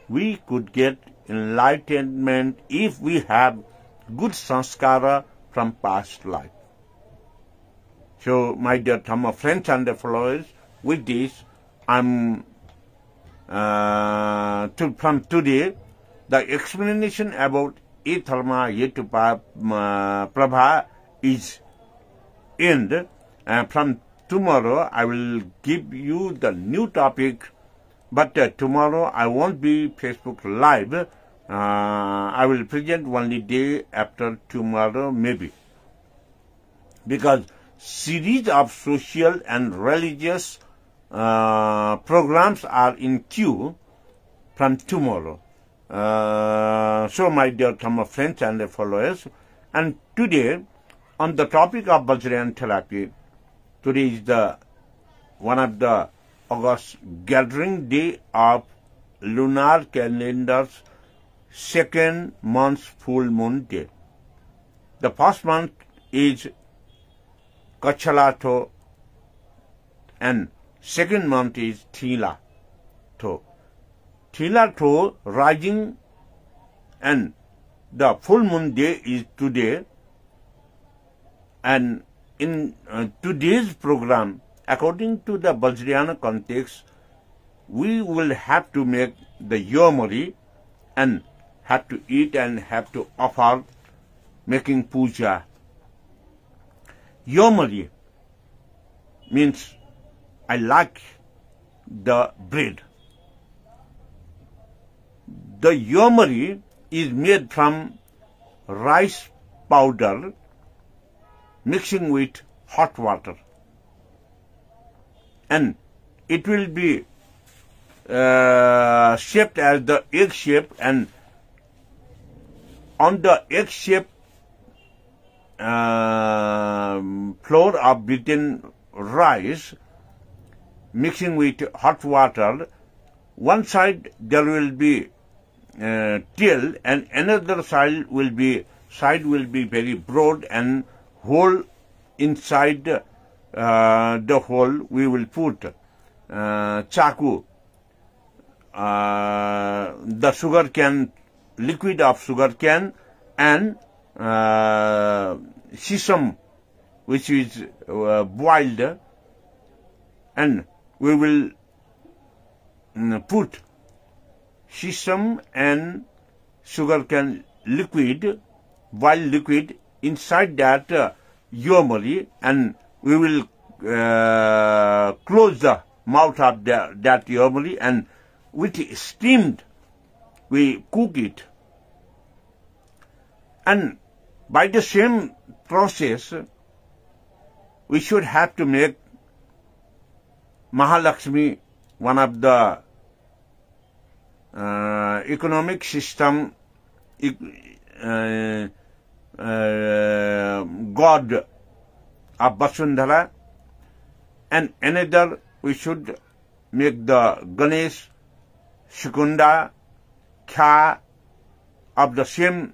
A: we could get enlightenment if we have good sanskara from past life. So, my dear Dhamma friends and followers, with this, I'm from today, the explanation about Etharma Yetupa Prabha is end. From tomorrow, I will give you the new topic, but tomorrow I won't be Facebook Live. I will present only day after tomorrow, maybe. Because series of social and religious programs are in queue from tomorrow. So, my dear Dhamma friends and followers, and today, on the topic of Vajrayana therapy, today is one of the August gathering day of lunar calendar's second month's full moon day. The first month is Kachalatho and second month is Thilatho. Thilatho rising and the full moon day is today, and in today's program, according to the Vajrayana context, we will have to make the Yomari and have to eat and have to offer making puja. Yomari means I like the bread. The Yomari is made from rice powder mixing with hot water, and it will be shaped as the egg shape, and on the egg shape flour of beaten rice mixing with hot water, one side there will be tail and another side will be very broad, and hole inside the hole we will put chaku, the sugar cane, liquid of sugar cane, and sesame which is boiled, and we will put sesame and sugar cane liquid, boiled liquid, inside that Yomari, and we will close the mouth of that Yomari, and with steamed we cook it. And by the same process, we should have to make Mahalakshmi one of the economic system god of Vasundhara, and another we should make the Ganesh, Shukunda, Kha of the same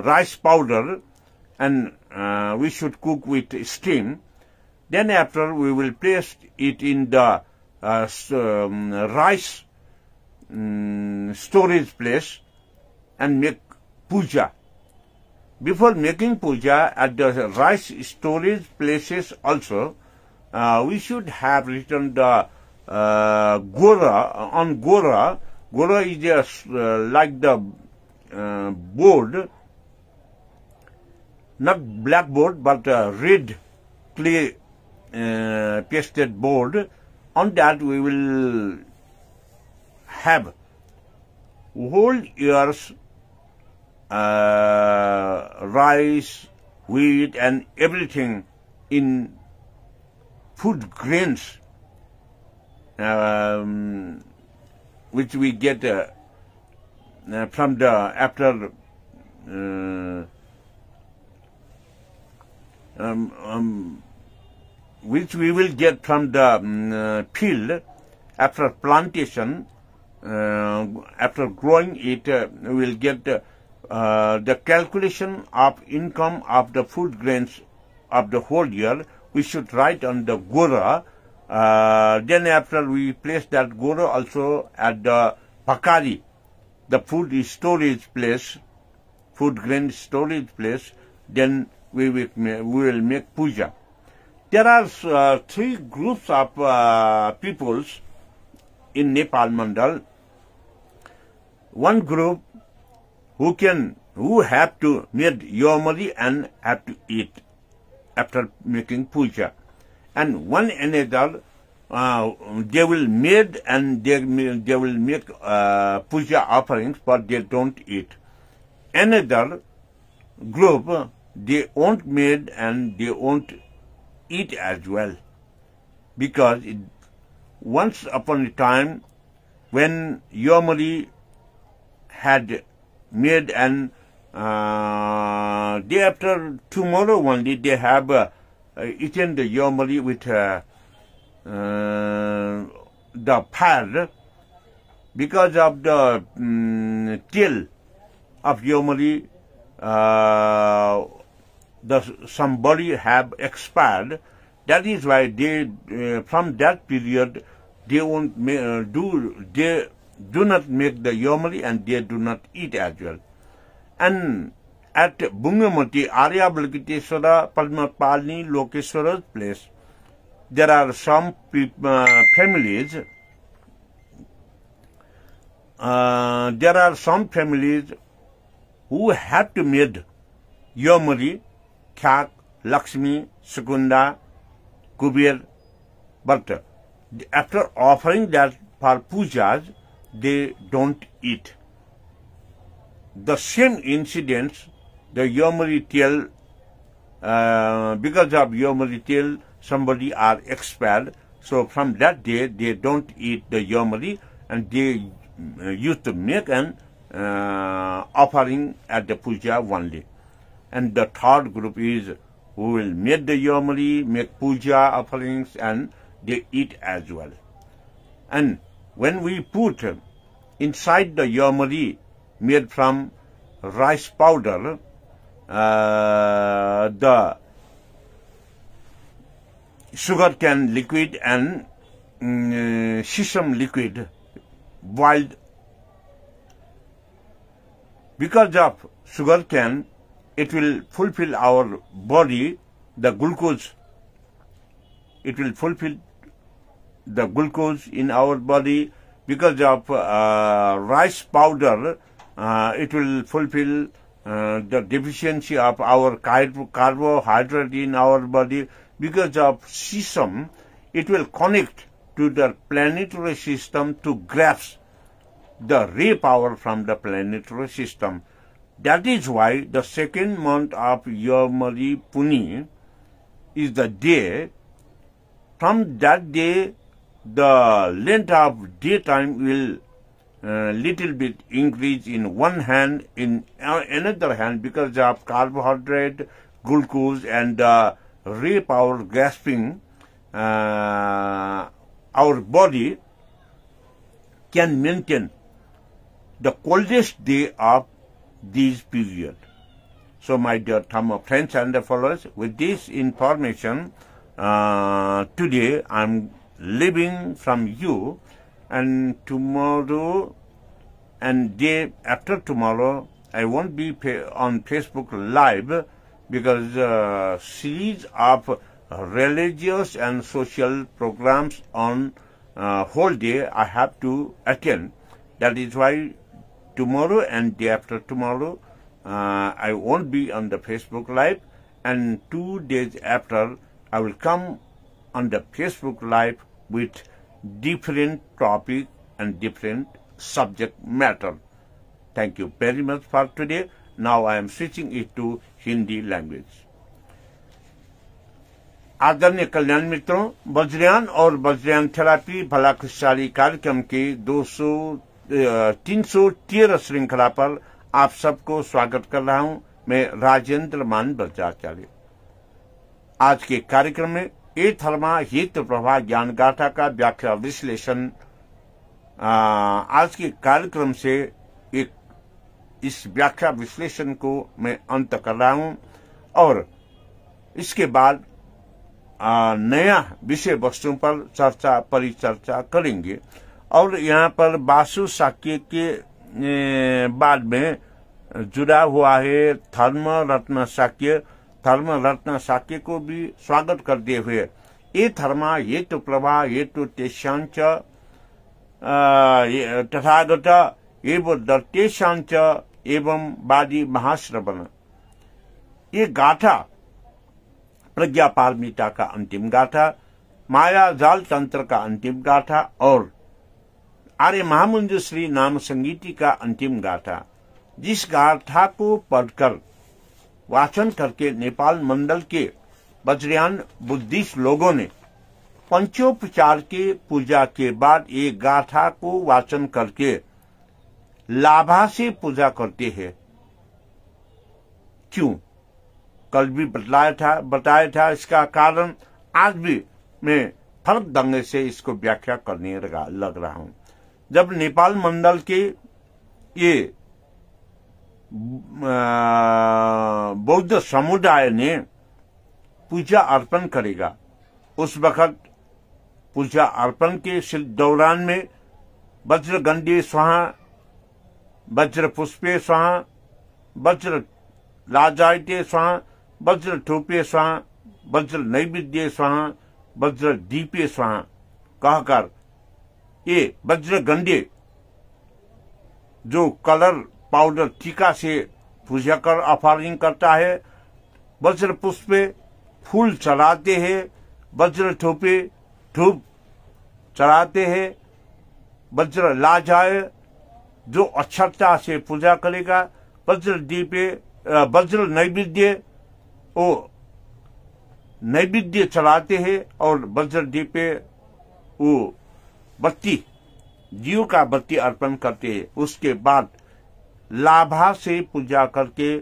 A: rice powder, and we should cook with steam. Then after we will place it in the rice storage place and make puja. Before making puja at the rice storage places also, we should have written the Gora on Gora. Gora is just like the board, not blackboard but red clay pasted board. On that we will have whole year's rice, wheat, and everything in food grains, which we get from the after which we will get from the field after plantation. After growing it, we will get the calculation of income of the food grains of the whole year, we should write on the gora. Then after we place that gora also at the pakari, the food storage place, food grain storage place, then we will make puja. There are three groups of peoples in Nepal Mandal. One group who have to make yomari and have to eat after making puja, and one another they will made and they will make puja offerings, but they don't eat. Another group, they won't made and they won't eat as well, because once upon a time when yomari had made and day after tomorrow only they have eaten the yomari with the fire, because of the tail of yomari, somebody have expired. That is why they from that period they won't do not make the yomari and they do not eat as well. And at Bungamati, Arya Balkiteswara, Padmapalni, Lokeswara's place, there are some families. There are some families who have to make yomari, Khyak, Lakshmi, Sukunda, Kubir, but after offering that for pujas, they don't eat. The same incidents, the yomari tail, because of yomari tail, somebody are expired. So from that day, they don't eat the yomari, and they used to make an offering at the puja only. And the third group is who will make the yomari, make puja offerings, and they eat as well. And when we put inside the yomari made from rice powder, the sugar cane liquid and sesame liquid boiled. Because of sugar cane, it will fulfill our body, the glucose. It will fulfill the glucose in our body. Because of rice powder, it will fulfill the deficiency of our carbohydrate in our body. Because of sesame, it will connect to the planetary system to grasp the ray power from the planetary system. That is why the second month of Yomari Puni is the day. From that day, the length of daytime will little bit increase in one hand, in another hand, because of carbohydrate, glucose, and ray power grasping. Our body can maintain the coldest day of this period. So, my dear Thamma friends and followers, with this information, today I am leaving from you, and tomorrow and day after tomorrow I won't be on Facebook Live, because series of religious and social programs on whole day I have to attend. That is why tomorrow and day after tomorrow I won't be on the Facebook Live, and 2 days after I will come on the Facebook Live with different topic and different subject matter. Thank you very much for today. Now I am switching it to Hindi language. आदरणीय कल्याण मित्रों, वज्रयान और वज्रयान थेरापी भला खुशहाली कार्यक्रम के 313 श्रृंखला पर आप सबको स्वागत कर रहा हूं। मैं राजेंद्र मान बज्राचार्य। आज के कार्यक्रम में ए धर्मा हित प्रभा ज्ञान गाथा का व्याख्या विश्लेषण आज के कार्यक्रम से एक इस व्याख्या विश्लेषण को मैं अंत कर रहा हूं और इसके बाद नया विषय वस्तु पर चर्चा परिचर्चा करेंगे। और यहाँ पर वासु शाक्य के बाद में जुड़ा हुआ है धर्म रत्न शाक्य। धर्म रत्न शाक्य को भी स्वागत करते हुए ये धर्मा ये तो प्रभा ये तो तेषांच तथागत एवं दत्तेषांच एवं वादी महाश्रवण, ये गाथा प्रज्ञा पारमिता का अंतिम गाथा, माया जाल तंत्र का अंतिम गाथा और आर्य महामंजूश्री नाम संगीति का अंतिम गाथा। जिस गाथा को पढ़कर वाचन करके नेपाल मंडल के वज्रयान बुद्धिस्ट लोगों ने पंचोपचार के पूजा के बाद एक गाथा को वाचन करके लाभा से पूजा करते हैं। क्यों? कल भी बताया था इसका कारण। आज भी मैं फर्क ढंग से इसको व्याख्या करने लग रहा हूं। जब नेपाल मंडल के ये बौद्ध समुदाय ने पूजा अर्पण करेगा, उस वक्त पूजा अर्पण के दौरान में वज्र गंडे स्वाहा, वज्र पुष्पे स्वाहा, वज्र लाजायते स्वाहा, वज्र ठोपे स्वाहा, वज्र नैवेद्य स्वाहा, वज्र दीपे स्वाहा कहकर ये वज्र गंडे जो कलर पाउडर टीका से पूजा कर ऑफरिंग करता है, वज्र पुष्पे फूल चढ़ाते हैं, वज्र ठोपे धूप चढ़ाते हैं, वज्र लाजाए जो अक्षरता से पूजा करेगा, वज्र दीपे वज्र नैवेद्य वो नैवेद्य चढ़ाते हैं और वज्र दीपे वो बत्ती जीव का बत्ती अर्पण करते हैं। उसके बाद लाभा से पूजा करके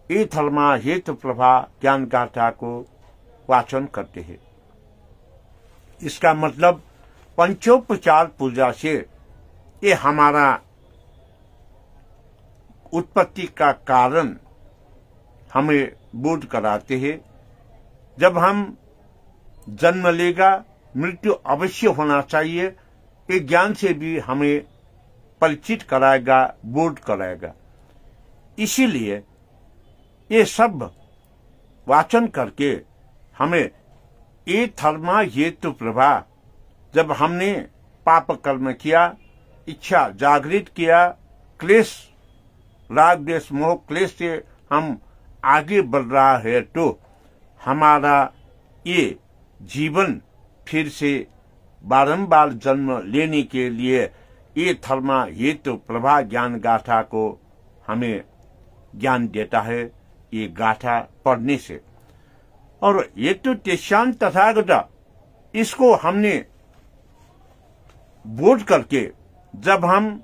A: ये धर्मा हेतु प्रभा ज्ञान गाथा को वाचन करते हैं। इसका मतलब पंचोपचार पूजा से ये हमारा उत्पत्ति का कारण हमें बोध कराते हैं। जब हम जन्म लेगा मृत्यु अवश्य होना चाहिए, ये ज्ञान से भी हमें परिचित कराएगा, बोध कराएगा। इसीलिए ये सब वाचन करके हमें ये धर्मा हेतु प्रभा, जब हमने पाप कर्म किया, इच्छा जागृत किया, क्लेश राग द्वेष मोह क्लेश से हम आगे बढ़ रहा है, तो हमारा ये जीवन फिर से बारंबार जन्म लेने के लिए ये धर्मा हेतु प्रभा ज्ञान गाथा को हमें ज्ञान देता है, ये गाथा पढ़ने से। और ये तो तेषांच तथागत, इसको हमने बोध करके जब हम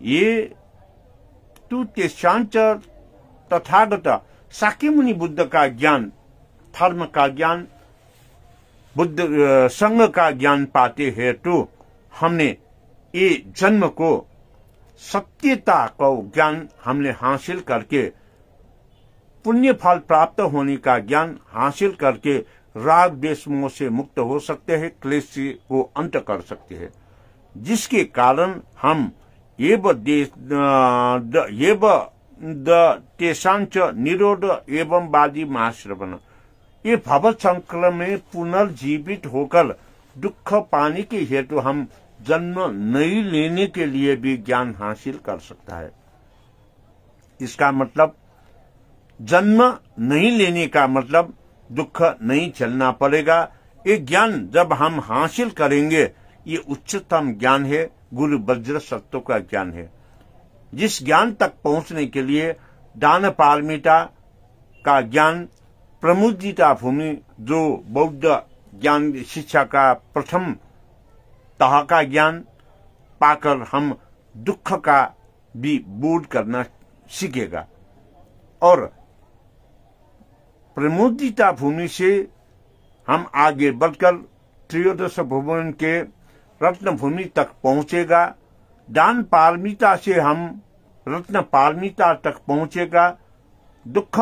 A: ये तू तेषांच तथागत शाक्य मुनि बुद्ध का ज्ञान, धर्म का ज्ञान, बुद्ध संघ का ज्ञान पाते हैं, तो हमने ये जन्म को सत्यता का ज्ञान हमने हासिल करके पुण्य फल प्राप्त होने का ज्ञान हासिल करके राग द्वेष मोह से मुक्त हो सकते हैं, क्लेश को अंत कर सकते हैं, जिसके कारण हम तेषांच निरोध एवं वादी महाश्रवण, ये भव चक्र में पुनर्जीवित होकर दुख पाने के हेतु हम जन्म नहीं लेने के लिए भी ज्ञान हासिल कर सकता है। इसका मतलब जन्म नहीं लेने का मतलब दुख नहीं झेलना पड़ेगा। ये ज्ञान जब हम हासिल करेंगे, ये उच्चतम ज्ञान है, गुरु वज्र सत्व का ज्ञान है। जिस ज्ञान तक पहुंचने के लिए दान पारमिता का ज्ञान, प्रमुदिता भूमि जो बौद्ध ज्ञान शिक्षा का प्रथम तह का ज्ञान पाकर हम दुख का भी बोध करना सीखेगा। और प्रमुदिता भूमि से हम आगे बढ़कर त्रयोदश भुवन के रत्न भूमि तक पहुंचेगा। दान पारमिता से हम रत्न पारमिता तक पहुंचेगा। दुख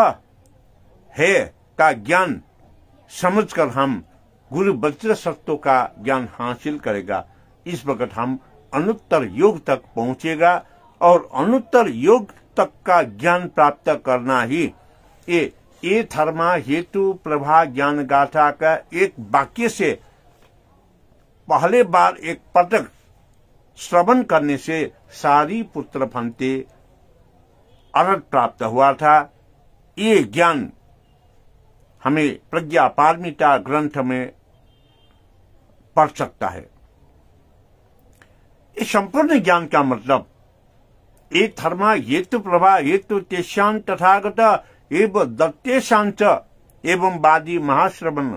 A: है का ज्ञान समझकर हम गुरु वज्र सत्यों का ज्ञान हासिल करेगा। इस वक्त हम अनुत्तर योग तक पहुंचेगा और अनुत्तर योग तक का ज्ञान प्राप्त करना ही ये धर्मा हेतु प्रभा ज्ञान गाथा का एक वाक्य से पहले बार एक पटक श्रवण करने से सारी पुत्र फंते अर्थ प्राप्त हुआ था। ये ज्ञान हमें प्रज्ञा पारमिता ग्रंथ में पढ़ सकता है। इस संपूर्ण ज्ञान का मतलब एक धर्मा हेतु प्रभा हेतु तेषां तथागत एवं दत्तेशांच एवं वादी महाश्रवण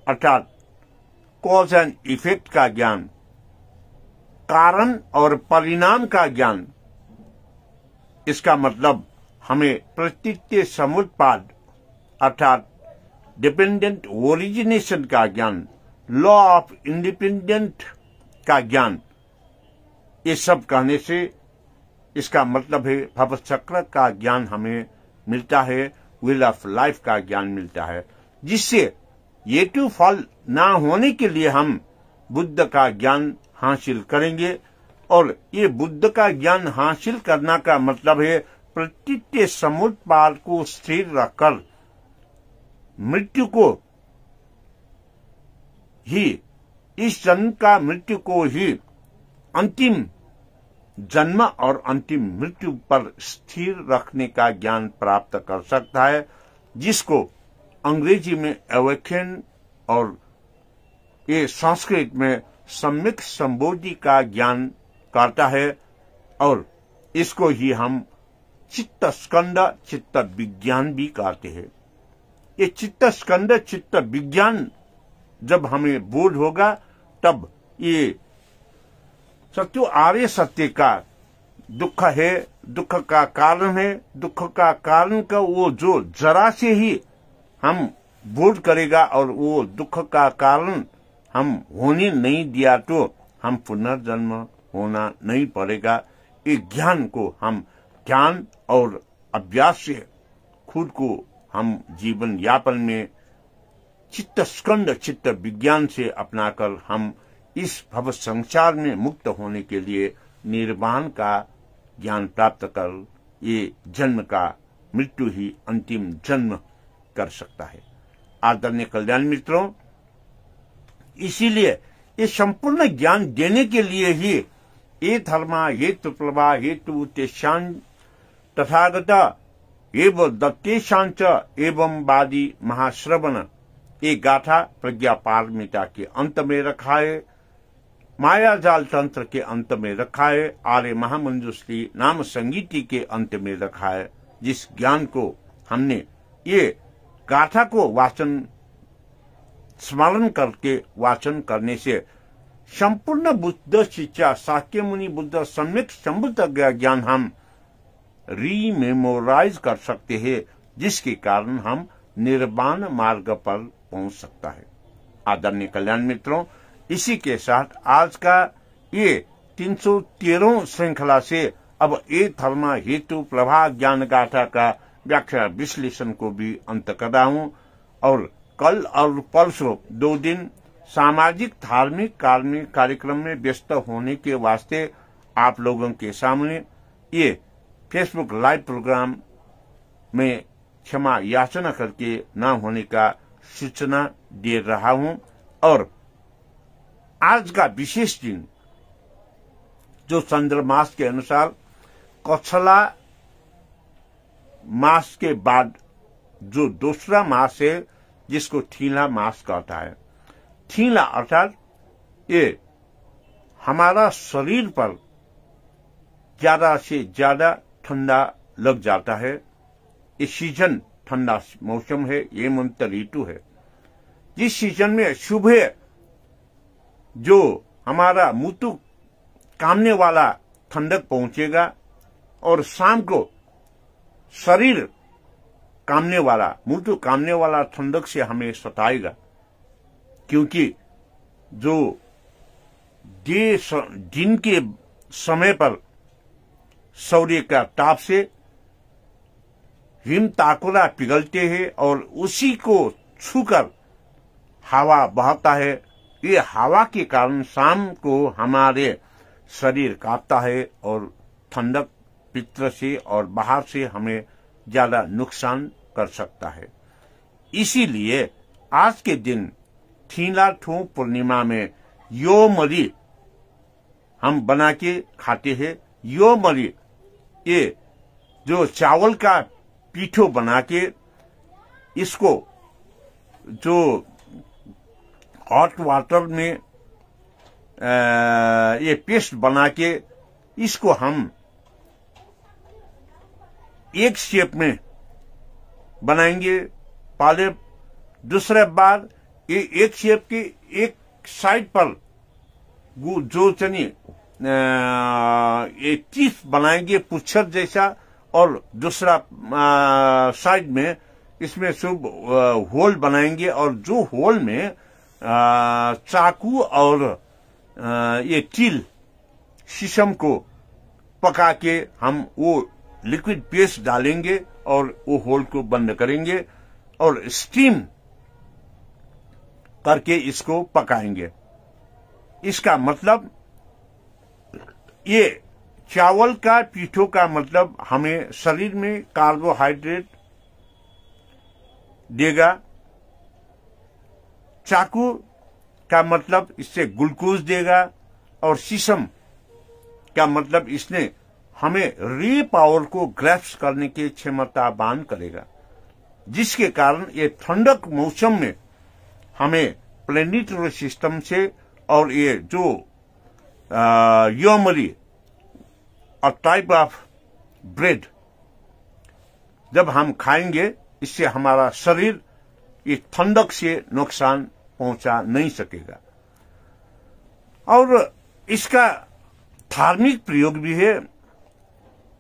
A: अर्थात कॉज एंड इफेक्ट का ज्ञान, कारण और परिणाम का ज्ञान। इसका मतलब हमें प्रतीत्य समुत्पाद अर्थात डिपेंडेंट ओरिजिनेशन का ज्ञान, लॉ ऑफ इंडिपेंडेंट का ज्ञान, ये सब कहने से इसका मतलब है भवचक्र का ज्ञान हमें मिलता है, व्हील ऑफ लाइफ का ज्ञान मिलता है, जिससे हेतु फल ना होने के लिए हम बुद्ध का ज्ञान हासिल करेंगे। और ये बुद्ध का ज्ञान हासिल करना का मतलब है प्रतीत्य समुत्पाद को स्थिर रखकर मृत्यु को ही, इस जन्म का मृत्यु को ही अंतिम जन्म और अंतिम मृत्यु पर स्थिर रखने का ज्ञान प्राप्त कर सकता है, जिसको अंग्रेजी में अवेकन और ये संस्कृत में सम्यक संबोधि का ज्ञान करता है। और इसको ही हम चित्त स्कंद चित्त विज्ञान भी कहते हैं। ये चित्त स्कंद चित्त विज्ञान जब हमें बोध होगा तब ये सत्य आर्य सत्य का दुख है, दुख का कारण है, दुख का कारण का वो जो जरा से ही हम बोध करेगा और वो दुख का कारण हम होने नहीं दिया तो हम पुनर्जन्म होना नहीं पड़ेगा। इस ज्ञान को हम ज्ञान और अभ्यास से खुद को हम जीवन यापन में चित्त स्कंद चित्त विज्ञान से अपनाकर हम इस भव संसार में मुक्त होने के लिए निर्वाण का ज्ञान प्राप्त कर ये जन्म का मृत्यु ही अंतिम जन्म कर सकता है। आदरणीय कल्याण मित्रों, इसीलिए ये संपूर्ण ज्ञान देने के लिए ही ये धर्मा हेतु प्रभा हेतु तेषां तथागत एवं दत्तेशांच एवं वादी महाश्रवण ये गाथा प्रज्ञा पारमिता के अंत में रखा है, माया जाल तंत्र के अंत में रखा है, आर्य महामंजुश्री नाम संगीति के अंत में रखा है। जिस ज्ञान को हमने ये गाथा को वाचन स्मरण करके वाचन करने से संपूर्ण बुद्ध शिक्षा शाक्य मुनि बुद्ध सम्यक संबुद्ध ज्ञान हम रीमेमोराइज कर सकते हैं, जिसके कारण हम निर्वाण मार्ग पर पहुंच सकता है। आदरणीय कल्याण मित्रों, इसी के साथ आज का ये 313 श्रृंखला से अब एक धर्म हेतु प्रभा ज्ञान गाथा का व्याख्या विश्लेषण को भी अंत कर रहा हूं। और कल और परसों 2 दिन सामाजिक धार्मिक कार्मिक कार्यक्रम में व्यस्त होने के वास्ते आप लोगों के सामने ये फेसबुक लाइव प्रोग्राम में क्षमा याचना करके न होने का सूचना दे रहा हूं। और आज का विशेष दिन जो चंद्रमास के अनुसार कच्छला मास के बाद जो दूसरा मास है जिसको ठीला मास कहता है। ठीला अर्थात ये हमारा शरीर पर ज्यादा से ज्यादा ठंडा लग जाता है। ये सीजन ठंडा मौसम है, ये हेमंत ऋतु है। जिस सीजन में सुबह जो हमारा मुतु कामने वाला ठंडक पहुंचेगा और शाम को शरीर कामने वाला मुतु कामने वाला ठंडक से हमें सताएगा, क्योंकि जो दिन के समय पर सूर्य का ताप से हिम ताकुरा पिघलते हैं और उसी को छूकर हवा बहता है। ये हवा के कारण शाम को हमारे शरीर कांपता है और ठंडक भीतर से और बाहर से हमें ज्यादा नुकसान कर सकता है। इसीलिए आज के दिन थीलाथू पूर्णिमा में यो मरी हम बना के खाते हैं। यो मरी ये जो चावल का पीठो बना के इसको जो हॉट वाटर में ये पेस्ट बना के इसको हम एक शेप में बनाएंगे। पहले दूसरे बार ये एक शेप के एक साइड पर जो चनी ये टीथ बनाएंगे पुच्छर जैसा और दूसरा साइड में इसमें सब होल बनाएंगे और जो होल में चाकू और ये तिल शीशम को पका के हम वो लिक्विड पेस्ट डालेंगे और वो होल को बंद करेंगे और स्टीम करके इसको पकाएंगे। इसका मतलब ये चावल का पीठों का मतलब हमें शरीर में कार्बोहाइड्रेट देगा। चाकू का मतलब इससे ग्लूकोज देगा और शीशम का मतलब इसने हमें रे पावर को ग्रैप्स करने की क्षमतावान करेगा, जिसके कारण ये ठंडक मौसम में हमें प्लेनेटरी सिस्टम से और ये जो योमरी और टाइप ऑफ ब्रेड जब हम खाएंगे इससे हमारा शरीर ये ठंडक से नुकसान पहुंचा नहीं सकेगा। और इसका धार्मिक प्रयोग भी है।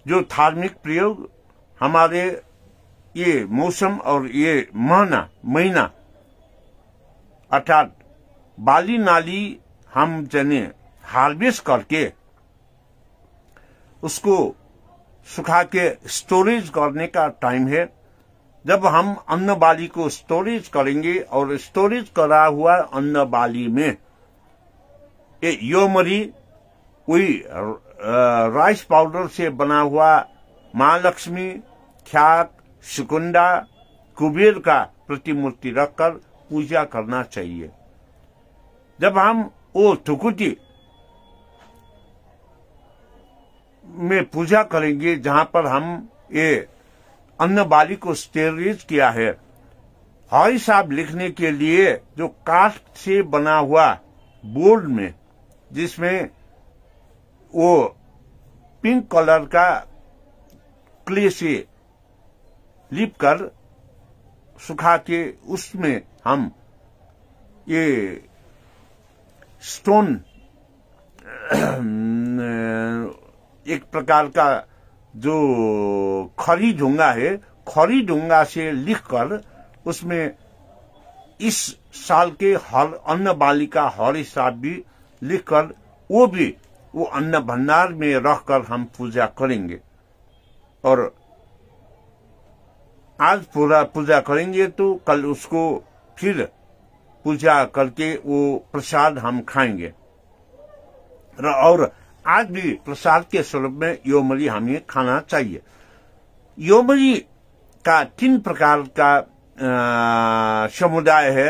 A: जो धार्मिक प्रयोग हमारे ये मौसम और ये महीना अर्थात बाली नाली हम जने हार्वेस्ट करके उसको सुखा के स्टोरेज करने का टाइम है। जब हम अन्न बाली को स्टोरेज करेंगे और स्टोरेज करा हुआ अन्न बाली में ये योमरी वही राइस पाउडर से बना हुआ महालक्ष्मी, ख्याक, सुकुंडा, कुबेर का प्रतिमूर्ति रखकर पूजा करना चाहिए। जब हम वो थुकुटी में पूजा करेंगे जहां पर हम ये अन्न बाली को स्टोरेज किया है, हरी साहब लिखने के लिए जो काठ से बना हुआ बोर्ड में जिसमें वो पिंक कलर का क्ले से लिप कर सुखा के उसमें हम ये स्टोन एक प्रकार का जो खरी ढूंगा है, खरी ढूंगा से लिखकर उसमें इस साल के हर अन्न बाली का हर हिसाब भी लिखकर वो भी वो अन्न भंडार में रखकर हम पूजा करेंगे। और आज पूरा पूजा करेंगे तो कल उसको फिर पूजा करके वो प्रसाद हम खाएंगे। और आज भी प्रसाद के स्वरूप में योमरी हमें खाना चाहिए। योमरी का 3 प्रकार का समुदाय है।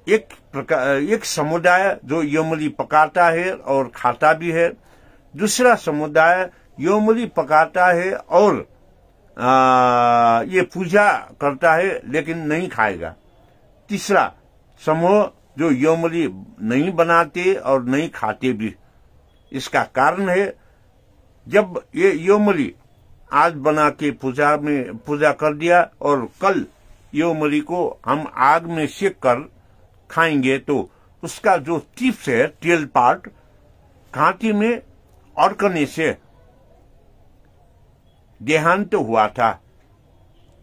A: एक समुदाय जो योमरी पकाता है और खाता भी है। दूसरा समुदाय योमरी पकाता है और ये पूजा करता है लेकिन नहीं खाएगा। तीसरा समूह जो योमरी नहीं बनाते और नहीं खाते भी। इसका कारण है जब ये योमरी आज बना के पूजा कर दिया और कल योमरी को हम आग में सेक कर खाएंगे तो उसका जो टिप्स है टेल पार्ट घाटी में अड़कने से देहांत हुआ था।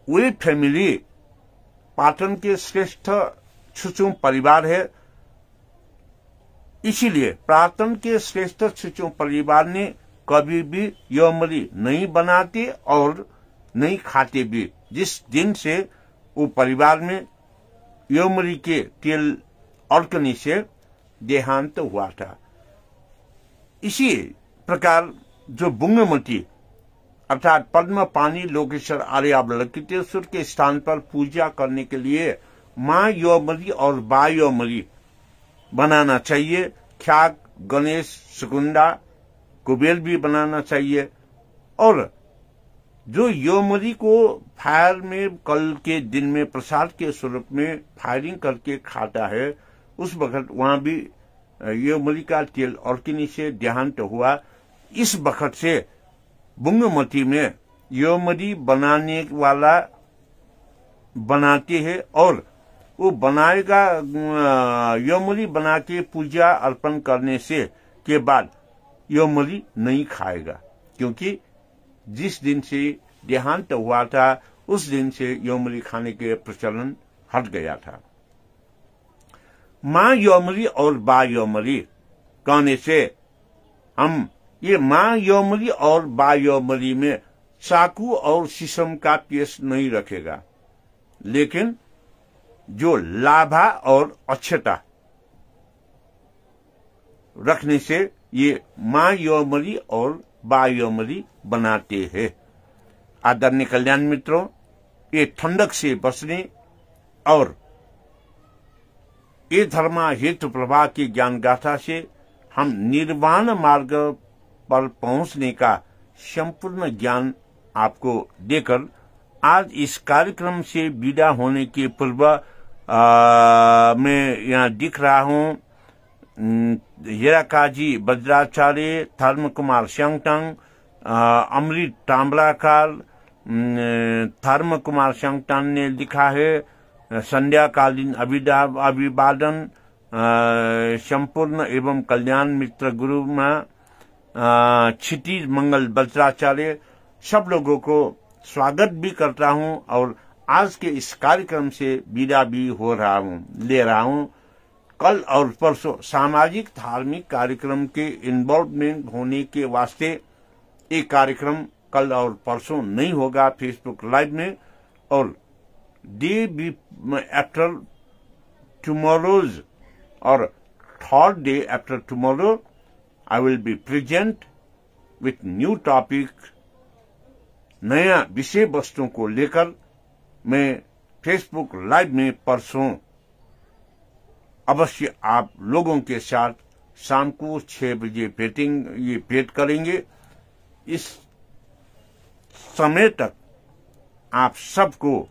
A: वे फैमिली पाटन के श्रेष्ठ छुचुम परिवार है। इसीलिए पाटन के श्रेष्ठ छुचुम परिवार ने कभी भी योमली नहीं बनाते और नहीं खाते भी। जिस दिन से वो परिवार में योमली के तेल अड़कने से देहांत हुआ था। इसी प्रकार जो बुंगमती अर्थात पद्म पानी लोकेश्वर आर्यावलकितेश्वर के स्थान पर पूजा करने के लिए मां योमली और बा योमली बनाना चाहिए। ख्याक, गणेश, सुकुंडा, कुबेर भी बनाना चाहिए। और जो योमली को फायर में कल के दिन में प्रसाद के स्वरूप में फायरिंग करके खाता है, उस वक्त वहां भी योमली का तेल अड़कने से देहांत हुआ। इस वक्त से बुंगमती में योमली बनाने वाला बनाते हैं और वो बनाएगा। योमली बना के पूजा अर्पण करने से के बाद योमली नहीं खाएगा, क्योंकि जिस दिन से देहांत हुआ था उस दिन से योमली खाने के प्रचलन हट गया था। मां योमली और बा योमली कहने से हम ये मां योमली और बा योमली में चाकू और शीशम का पेश नहीं रखेगा, लेकिन जो लाभा और अक्षता रखने से ये मां योमली और बा योमली बनाते हैं। आदरणीय कल्याण मित्रों, ये ठंडक से बचने और ये धर्मा हेतु प्रवाह की ज्ञान गाथा से हम निर्वाण मार्ग पर पहुंचने का संपूर्ण ज्ञान आपको देकर आज इस कार्यक्रम से विदा होने के पूर्व मैं यहाँ दिख रहा हूँ हिराकाजी वज्राचार्य, धर्म कुमार स्यांगटांग, अमृत तांबलाकार, धर्म कुमार स्यांगटांग ने लिखा है संध्याकालीन अभिवादन संपूर्ण एवं कल्याण मित्र गुरु में क्षितिज मंगल वज्राचार्य। सब लोगों को स्वागत भी करता हूं और आज के इस कार्यक्रम से विदा भी ले रहा हूं। कल और परसों सामाजिक धार्मिक कार्यक्रम के इन्वॉल्वमेंट होने के वास्ते एक कार्यक्रम कल और परसों नहीं होगा फेसबुक लाइव में, और डे बी आफ्टर टुमारोज और third day after tomorrow I will be present with new topic, नया विषय वस्तुओं को लेकर मैं फेसबुक लाइव में परसों अवश्य आप लोगों के साथ शाम को 6 बजे भेंट करेंगे। इस समय तक आप सबको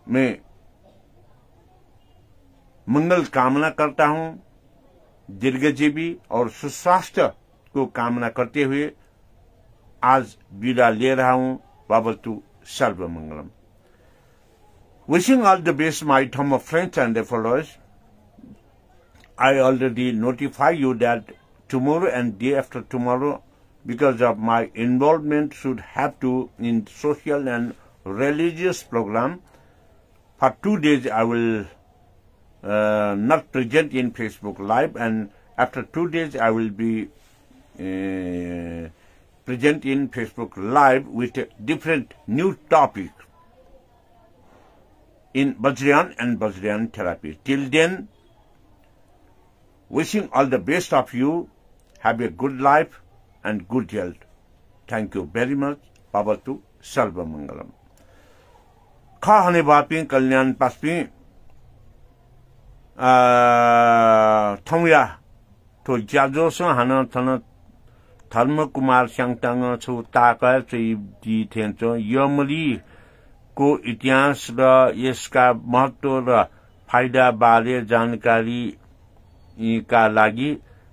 A: मैं मंगल कामना करता हूं, दीर्घजीवी और सुस्वास्थ्य को कामना करते हुए आज विदा ले रहा हूं। भवतु सर्वमंगलम। Wishing all the best, my Dhamma friends and followers. I already notify you that tomorrow and day after tomorrow, because of my involvement, should have to in social and religious program. For 2 days, I will not present in Facebook Live, and after 2 days, I will be present in Facebook Live with a different new topic in Vajrayana and Vajrayana therapy. Till then, wishing all the best of you. Have a good life and good health. Thank you very much. Bhavatu Sarva Mangalam. Kha hane bapi kalyan paspi thongya to jajo so hana thana धर्म कुमार स्यांगटांग छु ताका चाहिँ दि थेन्छ यमली को इतिहास र यसका महत्व र फाइदा बारे जानकारी का लागि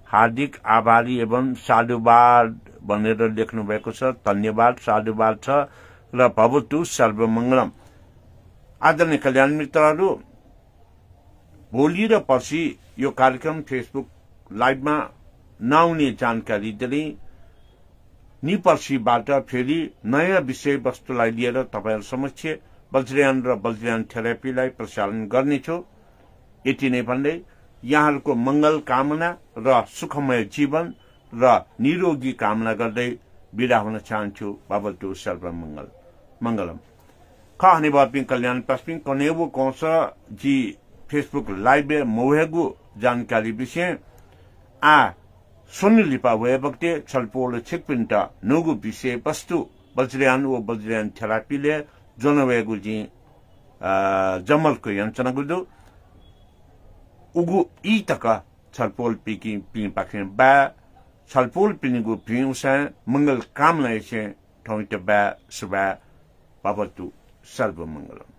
A: हार्दिक आभारी एवं साधुवाद भनेर लेख्नु भएको छ। धन्यवाद, साधुवाद छ र भवतु सर्वमंगलम। आदरणीय कल्याण मित्रहरू, भोलि र पर्सि यो कार्यक्रम फेसबुक लाइभमा नआउने जानकारी दिँदै निपर्सीबाट फेरि नयाँ विषय वस्तुलाई लिएर तपाईहरु समक्ष वज्रयान र वज्रयान थेरापीलाई प्रसारण गर्नेछु। यति नै भन्दै यहाँहरूको मंगल कामना र सुखमय जीवन र निरोगी कामना गर्दै बिदा हुन चाहन्छु। भवतु सर्वमङ्गल मंगलम। खाने बापिङ कल्याण पश्चिम कनेबु कौंस जी फेसबुक लाइव मोहेगु जानकारी विषय आ सुन लिपा वे बक्ते छलपोल छिकपिन्ट नुगु विषय वस्तु बज्रियान व बज्रियान थेरापीले जनवेगु जी जमलको यन्चना गुदु उगु ई तक छलपोल पिकी पिन पाखे बा छलपोल पिनिगु पिउसा मंगल कामना एसे ठौइट बा सुबा भवतु सर्वमंगलम।